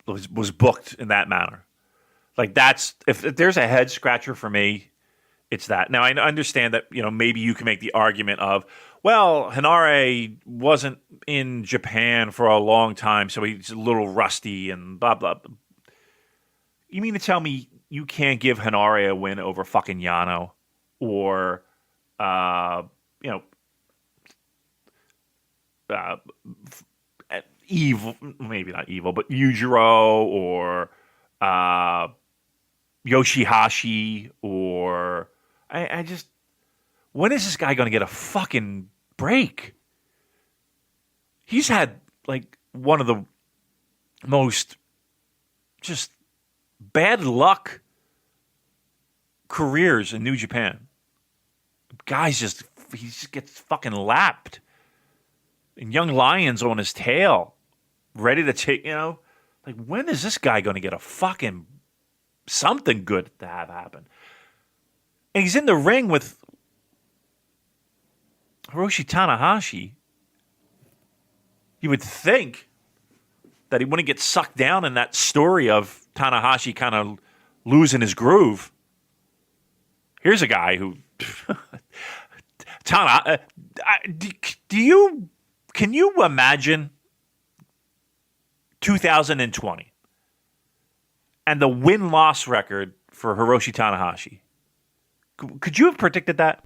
was booked in that manner. Like, that's if there's a head scratcher for me, it's that. Now I understand that maybe you can make the argument of, well, Henare wasn't in Japan for a long time, so he's a little rusty and blah, blah, blah. You mean to tell me you can't give Henare a win over fucking Yano or, evil, maybe not evil, but Yujiro or Yoshihashi or I just... When is this guy going to get a fucking break? He's had, like, one of the most just bad luck careers in New Japan. He just gets fucking lapped. And Young Lion's on his tail, ready to take, like, when is this guy going to get a fucking something good to have happen? And he's in the ring with Hiroshi Tanahashi. You would think that he wouldn't get sucked down in that story of Tanahashi kind of losing his groove. Here's a guy who... Can you imagine 2020 and the win-loss record for Hiroshi Tanahashi? Could you have predicted that?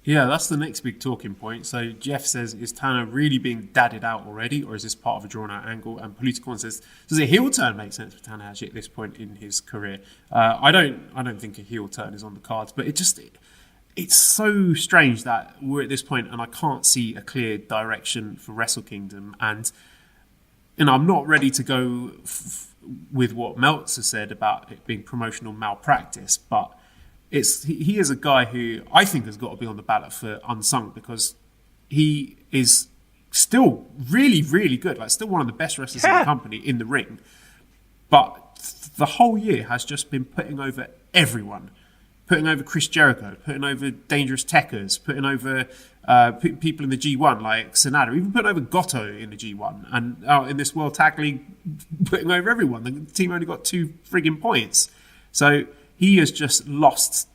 Yeah, that's the next big talking point. So Jeff says, is Tana really being dadded out already, or is this part of a drawn-out angle? And Politicon says, does a heel turn make sense for Tanahashi at this point in his career? I don't think a heel turn is on the cards, but it's so strange that we're at this point and I can't see a clear direction for Wrestle Kingdom. And I'm not ready to go with what Meltzer said about it being promotional malpractice, but he is a guy who I think has got to be on the ballot for unsung, because he is still really, really good. Like, still one of the best wrestlers in the company in the ring. But the whole year has just been putting over everyone. Putting over Chris Jericho, putting over Dangerous Tekkers, putting over people in the G1 like Sonata, even putting over Goto in the G1. And in this World Tag League, putting over everyone. The team only got 2 frigging points. So he has just lost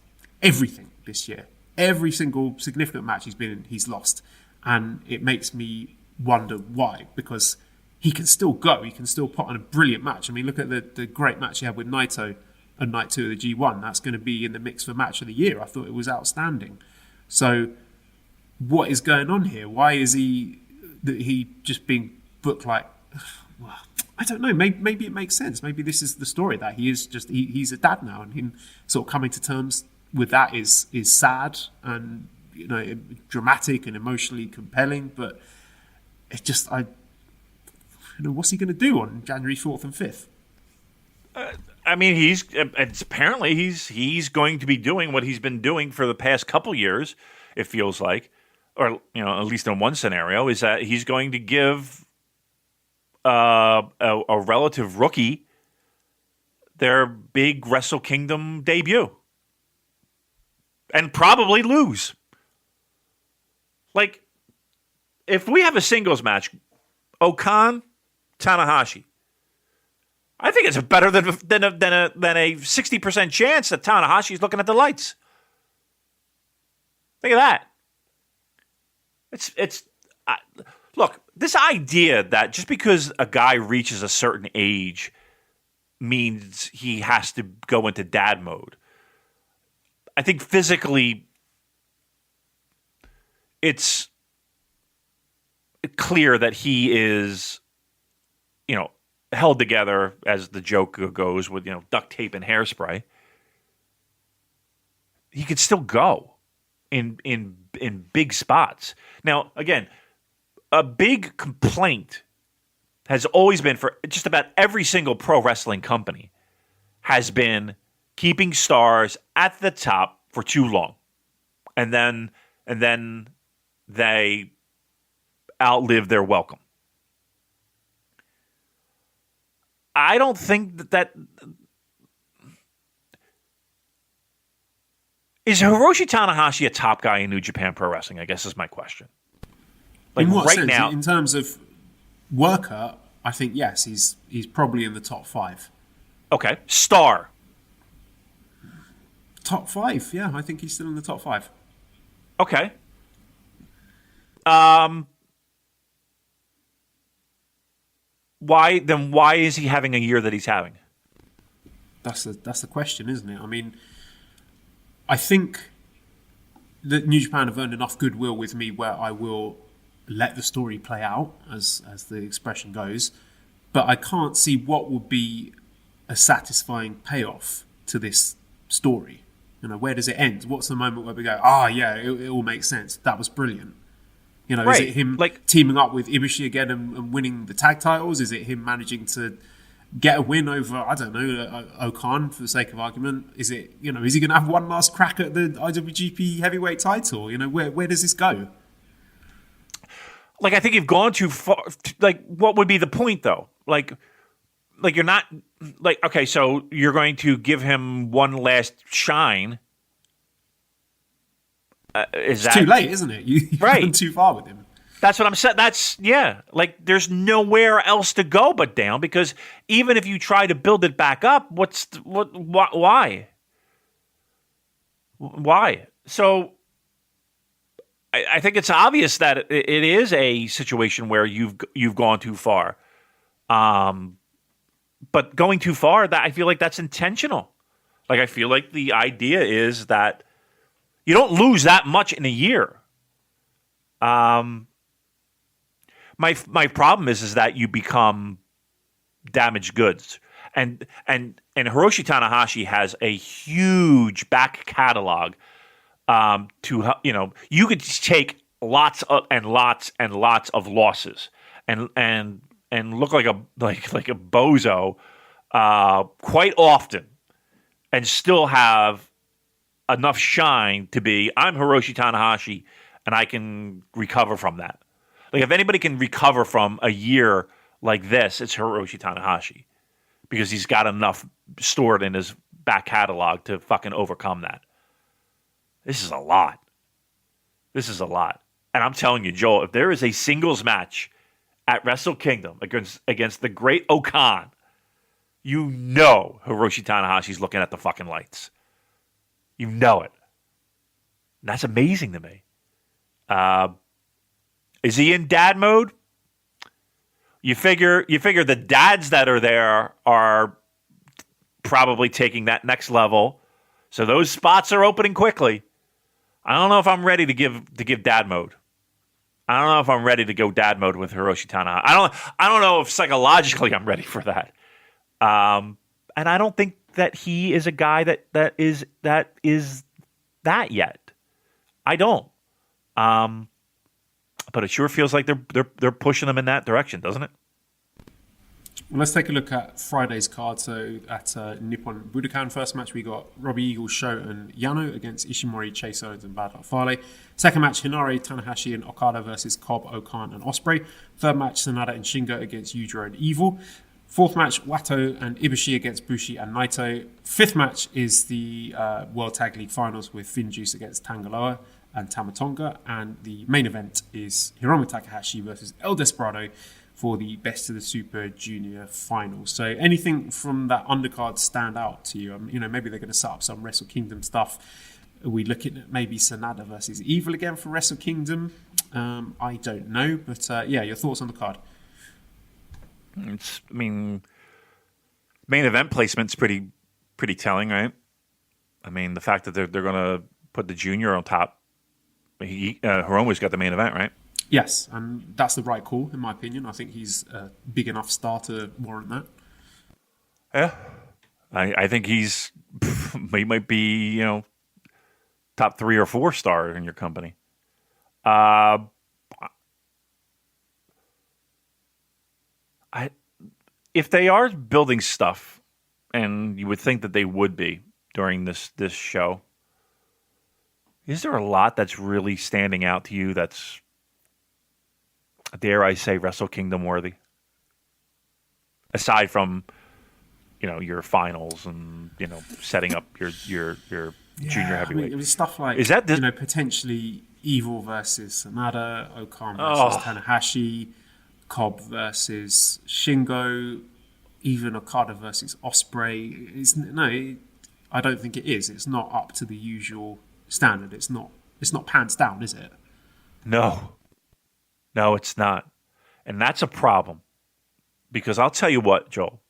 everything this year. Every single significant match he's been in, he's lost. And it makes me wonder why. Because he can still go. He can still put on a brilliant match. I mean, look at the great match he had with Naito on night 2 of the G1. That's going to be in the mix for match of the year. I thought it was outstanding. So what is going on here? Why is he just being booked like, well, I don't know. Maybe it makes sense. Maybe this is the story that he is just, he's a dad now, and him sort of coming to terms with that is sad and, you know, dramatic and emotionally compelling. But it's just, what's he going to do on January 4th and 5th? I mean, he's going to be doing what he's been doing for the past couple years, it feels like, or, you know, at least in one scenario, is that he's going to give a relative rookie their big Wrestle Kingdom debut and probably lose. Like, if we have a singles match, Okan, Tanahashi, I think it's better than a 60% chance that Tanahashi's looking at the lights. Think of that. Look, this idea that just because a guy reaches a certain age means he has to go into dad mode. I think physically it's clear that he is, you know, held together, as the joke goes, with, you know, duct tape and hairspray. He could still go in big spots. Now, again, a big complaint has always been for just about every single pro wrestling company has been keeping stars at the top for too long, and then they outlive their welcome. I don't think that is Hiroshi Tanahashi a top guy in New Japan Pro Wrestling, I guess is my question. Like, in what right sense? now, In terms of worker, I think yes, he's probably in the top 5. Okay, star. Top 5, yeah, I think he's still in the top 5. Okay. Why is he having a year that he's having? That's the question, isn't it? I mean, I think that New Japan have earned enough goodwill with me where I will let the story play out, as the expression goes. But I can't see what would be a satisfying payoff to this story. You know, where does it end? What's the moment where we go, yeah, it all makes sense. That was brilliant. You know, right. Is it him teaming up with Ibushi again and winning the tag titles? Is it him managing to get a win over, I don't know, Okan, for the sake of argument? Is it, you know, is he going to have one last crack at the IWGP heavyweight title? You know, where does this go? Like, I think you've gone too far. Like, what would be the point, though? Like you're not, like, okay, so you're going to give him one last shine. It's too late, isn't it? You've gone too far with him. That's what I'm saying. Like, there's nowhere else to go but down, because even if you try to build it back up, why? Why? So I think it's obvious that it is a situation where you've gone too far. But going too far, that I feel like that's intentional. Like, I feel like the idea is that you don't lose that much in a year. My problem is that you become damaged goods, and Hiroshi Tanahashi has a huge back catalog. You could take lots and lots of losses and look like a bozo quite often, and still have enough shine to be, I'm Hiroshi Tanahashi, and I can recover from that. Like, if anybody can recover from a year like this, it's Hiroshi Tanahashi. because he's got enough stored in his back catalog to fucking overcome that. This is a lot. This is a lot. And I'm telling you, Joel, if there is a singles match at Wrestle Kingdom against the great Okan, you know Hiroshi Tanahashi's looking at the fucking lights. You know it. And that's amazing to me. Is he in dad mode? You figure the dads that are there are probably taking that next level. So those spots are opening quickly. I don't know if I'm ready to give dad mode. I don't know if I'm ready to go dad mode with Hiroshi Tanahashi. I don't know if psychologically I'm ready for that. And I don't think that he is a guy that is that yet. I don't. But it sure feels like they're pushing them in that direction, doesn't it? Well, let's take a look at Friday's card. So at Nippon Budokan, first match we got Robbie Eagles, Sho and Yano against Ishimori, Chase Owens and Bad Luck Fale. Second match, Hinare, Tanahashi and Okada versus Cobb, Okan and Ospreay. Third match, Sanada and Shingo against Yujiro and Evil. Fourth match, Wato and Ibushi against Bushi and Naito. Fifth match is the World Tag League Finals with Finjuice against Tangaloa and Tamatonga. And the main event is Hiromu Takahashi versus El Desperado for the Best of the Super Junior Finals. So anything from that undercard stand out to you? Maybe they're going to set up some Wrestle Kingdom stuff. Are we looking at maybe Sanada versus Evil again for Wrestle Kingdom? I don't know. But your thoughts on the card? Main event placement's pretty telling, right? I mean, the fact that they're going to put the junior on top. Hiromu's got the main event, right? Yes, and that's the right call, in my opinion. I think he's a big enough star to warrant that. Yeah. I think he might be, top 3 or 4 star in your company. If they are building stuff, and you would think that they would be during this show, is there a lot that's really standing out to you that's, dare I say, Wrestle Kingdom worthy? Aside from, your finals and, setting up your junior heavyweight. It was stuff like, is that potentially Evil versus Sanada, Okan versus Tanahashi, Cobb versus Shingo, even Okada versus Ospreay. I don't think it is. It's not up to the usual standard. It's not pants down, is it? No, it's not. And that's a problem. Because I'll tell you what, Joel.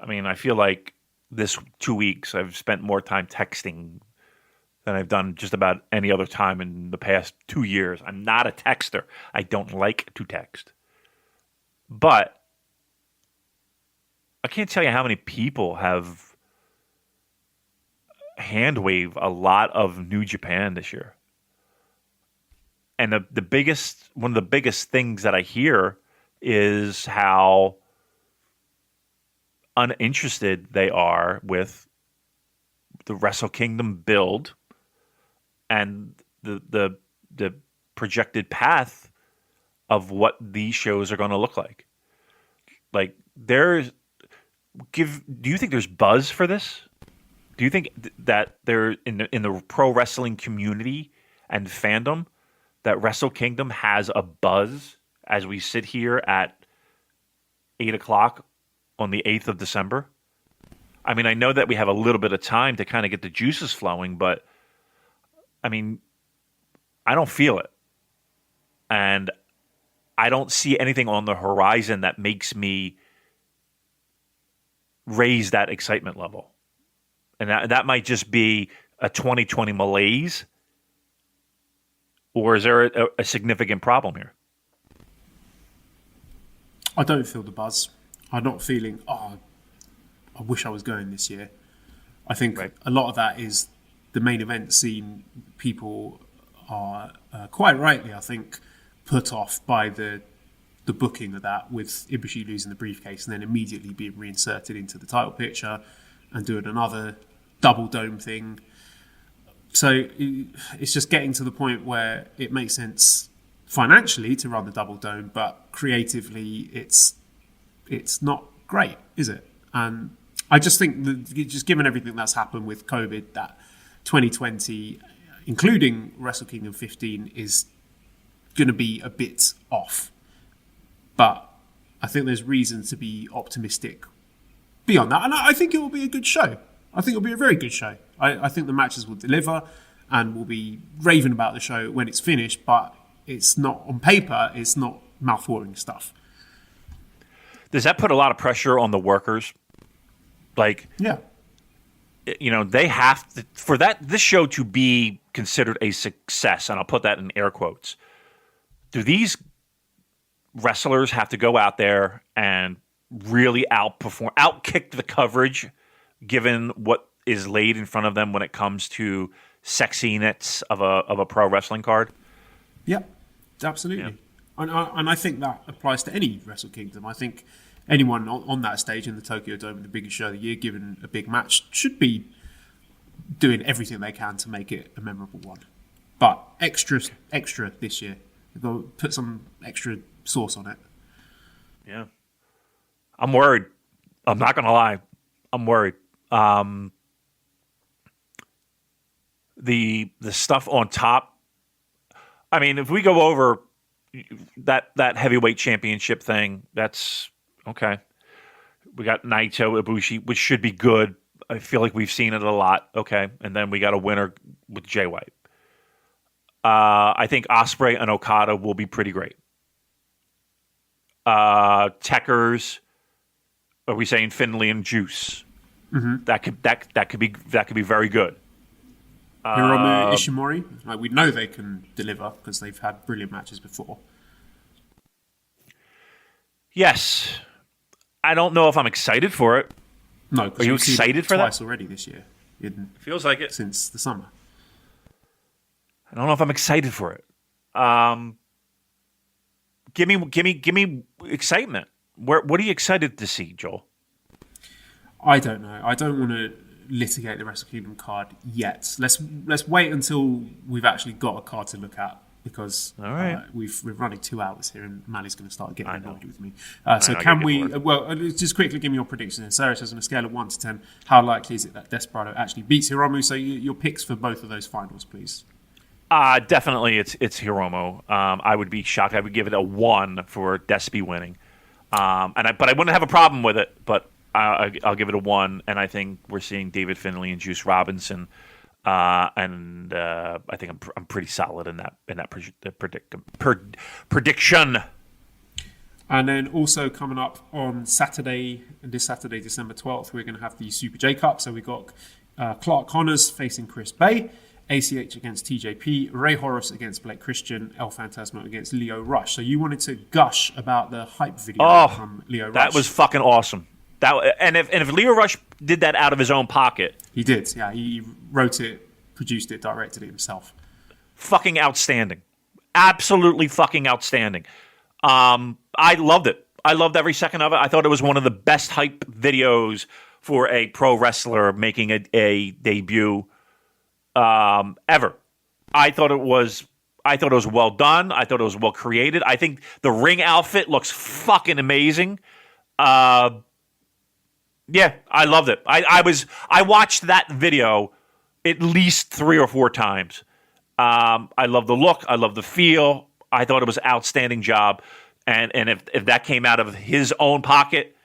I mean, I feel like this 2 weeks I've spent more time texting than I've done just about any other time in the past 2 years. I'm not a texter. I don't like to text. But I can't tell you how many people have hand-waved a lot of New Japan this year. And one of the biggest things that I hear is how uninterested they are with the Wrestle Kingdom build and the projected path of what these shows are going to look like. Like, do you think there's buzz for this? Do you think that there in the pro wrestling community and fandom that Wrestle Kingdom has a buzz as we sit here at 8:00 on the 8th of December? I mean, I know that we have a little bit of time to kind of get the juices flowing, but I mean, I don't feel it. And I don't see anything on the horizon that makes me raise that excitement level. And that might just be a 2020 malaise. Or is there a significant problem here? I don't feel the buzz. I'm not feeling, I wish I was going this year. I think a lot of that is the main event scene. People are quite rightly, I think, put off by the booking of that, with Ibushi losing the briefcase and then immediately being reinserted into the title picture and doing another double dome thing. So it's just getting to the point where it makes sense financially to run the double dome, but creatively it's not great, is it? And I just think that just given everything that's happened with COVID, that 2020, including Wrestle Kingdom 15, is going to be a bit off. But I think there's reason to be optimistic beyond that. And I think it will be a good show. I think it will be a very good show. I think the matches will deliver and we'll be raving about the show when it's finished, but it's not on paper, it's not mouth-watering stuff. Does that put a lot of pressure on the workers? Like, yeah, you know, they have to, for this show to be considered a success, and I'll put that in air quotes. Do these wrestlers have to go out there and really outkick the coverage, given what is laid in front of them when it comes to sexiness of a pro wrestling card? Yeah, absolutely. Yeah. And I think that applies to any Wrestle Kingdom. I think anyone on that stage in the Tokyo Dome, the biggest show of the year, given a big match, should be doing everything they can to make it a memorable one. But extra this year. They've got to put some extra sauce on it. Yeah. I'm worried. I'm not going to lie. I'm worried. The stuff on top. I mean, if we go over that heavyweight championship thing, that's okay. We got Naito, Ibushi, which should be good. I feel like we've seen it a lot. Okay. And then we got a winner with Jay White. I think Ospreay and Okada will be pretty great. Techers, are we saying Finlay and Juice? Mm-hmm. That could be very good. Hiromu Ishimori, we know they can deliver because they've had brilliant matches before. Yes, I don't know if I'm excited for it. No, are you excited for that? Twice already this year. Feels like it since the summer. I don't know if I'm excited for it. Give me excitement. What are you excited to see, Joel? I don't know. I don't want to litigate the Wrestle Kingdom card yet. Let's wait until we've actually got a card to look at, because we're running 2 hours here and Mally's going to start getting annoyed with me. So can we? Well, just quickly give me your prediction. Sarah says on a scale of 1 to 10, how likely is it that Desperado actually beats Hiromu? So your picks for both of those finals, please. Definitely, it's Hiromu. I would be shocked. I would give it a 1 for Despy winning. But I wouldn't have a problem with it. But I'll give it a 1, and I think we're seeing David Finlay and Juice Robinson, and I think I'm pretty solid in that prediction. And then also coming up on Saturday, December 12th, we're going to have the Super J Cup. So we've got Clark Connors facing Chris Bay, ACH against TJP, Ray Horus against Blake Christian, El Phantasmo against Leo Rush. So you wanted to gush about the hype video from Leo Rush. That was fucking awesome. And if Leo Rush did that out of his own pocket. He did, yeah. He wrote it, produced it, directed it himself. Fucking outstanding. Absolutely fucking outstanding. I loved it. I loved every second of it. I thought it was one of the best hype videos for a pro wrestler making a debut ever. I thought it was well done. I thought it was well created. I think the ring outfit looks fucking amazing. Yeah, I loved it. I watched that video at least 3 or 4 times. I love the look. I love the feel. I thought it was an outstanding job. And if that came out of his own pocket,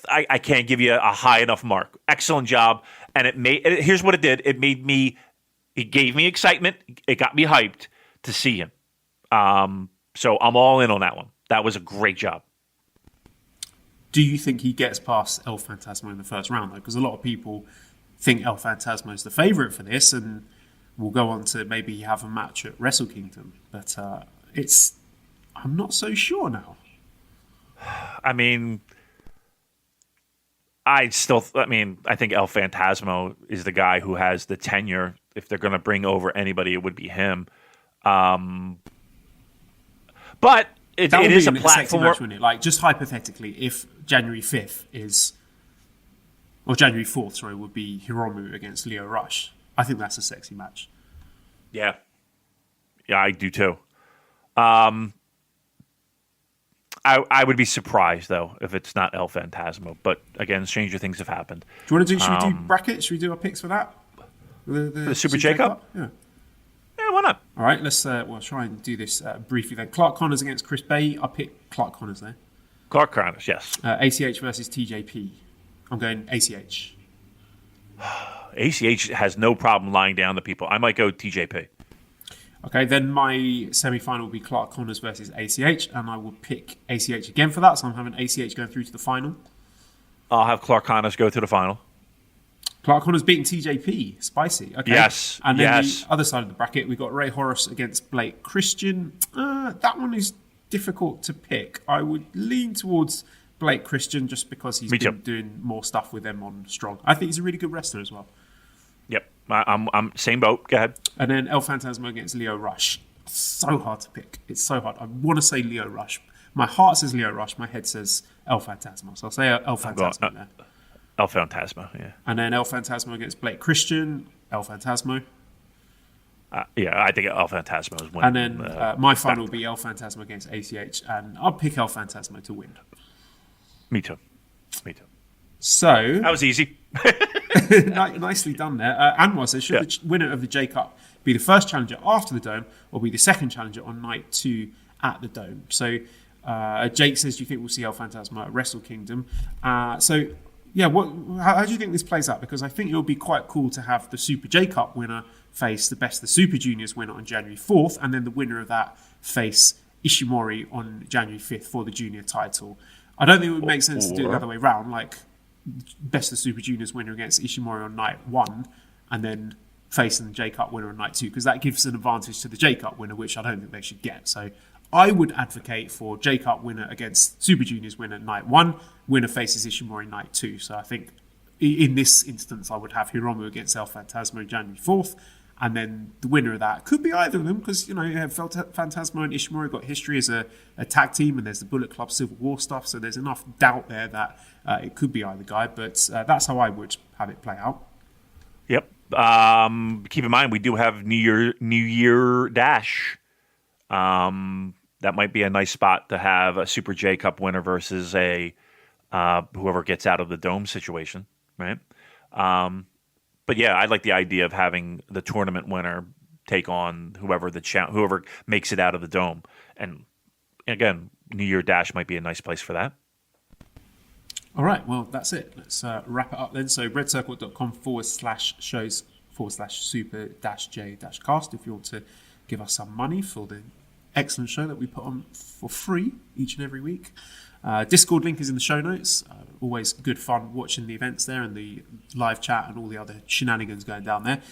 I can't give you a high enough mark. Excellent job. And here's what it did. It gave me excitement. It got me hyped to see him. So I'm all in on that one. That was a great job. Do you think he gets past El Phantasmo in the first round, though? Because a lot of people think El Phantasmo is the favourite for this and will go on to maybe have a match at Wrestle Kingdom. But I'm not so sure now. I mean, I think El Phantasmo is the guy who has the tenure. If they're going to bring over anybody, it would be him. But it is a platform. Match, wouldn't it? Like, just hypothetically, if January 5th or January 4th, would be Hiromu against Leo Rush, I think that's a sexy match. Yeah, I do too. I would be surprised though if it's not El Phantasmo. But again, stranger things have happened. Do you want to do? Should we do brackets? Should we do our picks for that? The Super J Cup? Yeah. Yeah, why not? All right, let's we'll try and do this briefly then. Clark Connors against Chris Bay. I pick Clark Connors there. Clark Connors, yes. ACH versus TJP. I'm going ACH. ACH has no problem lying down to people. I might go TJP. Okay, then my semi-final will be Clark Connors versus ACH, and I will pick ACH again for that. So I'm having ACH going through to the final. I'll have Clark Connors go to the final. Clark Connors beating TJP. Spicy. Okay. Yes. And then the other side of the bracket, we've got Ray Horace against Blake Christian. That one is difficult to pick. I would lean towards Blake Christian just because he's been doing more stuff with them on Strong. I think he's a really good wrestler as well. Yep. I'm same boat. Go ahead. And then El Phantasmo against Leo Rush. So hard to pick. It's so hard. I want to say Leo Rush. My heart says Leo Rush. My head says El Phantasmo. So I'll say El Phantasmo there. El Phantasmo, yeah. And then El Phantasmo against Blake Christian. El Phantasmo. Yeah, I think El Phantasmo is winning. And then my final will be El Phantasmo against ACH. And I'll pick El Phantasmo to win. Me too. So that was easy. Nicely done there. Anwar says, should the winner of the J Cup be the first challenger after the Dome or be the second challenger on night 2 at the Dome? So Jake says, do you think we'll see El Phantasmo at Wrestle Kingdom? How do you think this plays out? Because I think it would be quite cool to have the Super J Cup winner face the Best of the Super Juniors winner on January 4th, and then the winner of that face Ishimori on January 5th for the junior title. I don't think it would make sense to do it the other way around, like Best of Super Juniors winner against Ishimori on night 1 and then facing the J Cup winner on night 2, because that gives an advantage to the J Cup winner, which I don't think they should get. So I would advocate for J Cup winner against Super Juniors winner night 1, winner faces Ishimori night 2. So I think in this instance I would have Hiromu against El Phantasmo January 4th, and then the winner of that could be either of them, because you have Phantasmo and Ishimori got history as a tag team, and there's the Bullet Club Civil War stuff, so there's enough doubt there that it could be either guy, but that's how I would have it play out. Yep. Keep in mind, we do have New Year Dash. That might be a nice spot to have a Super J Cup winner versus a whoever gets out of the Dome situation, right? But yeah, I like the idea of having the tournament winner take on whoever makes it out of the Dome. And again, New Year Dash might be a nice place for that. All right, well, that's it. Let's wrap it up then. So redcircle.com/shows/super-j-cast if you want to give us some money for the excellent show that we put on for free each and every week. Discord link is in the show notes. Always good fun watching the events there and the live chat and all the other shenanigans going down there.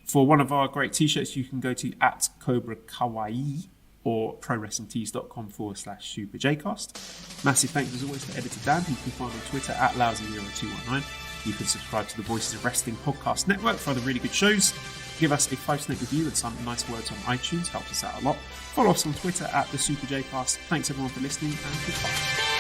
For one of our great t-shirts, you can go to @CobraKawaii or prowrestlingtees.com/superjcast. Massive thanks as always to editor Dan, who you can find on Twitter @Lousy0219. You can subscribe to the Voices of Wrestling podcast network for other really good shows. Give us a 5-snake review and some nice words on iTunes, helps us out a lot. Follow us on Twitter @TheSuperJcast. Thanks everyone for listening, and goodbye.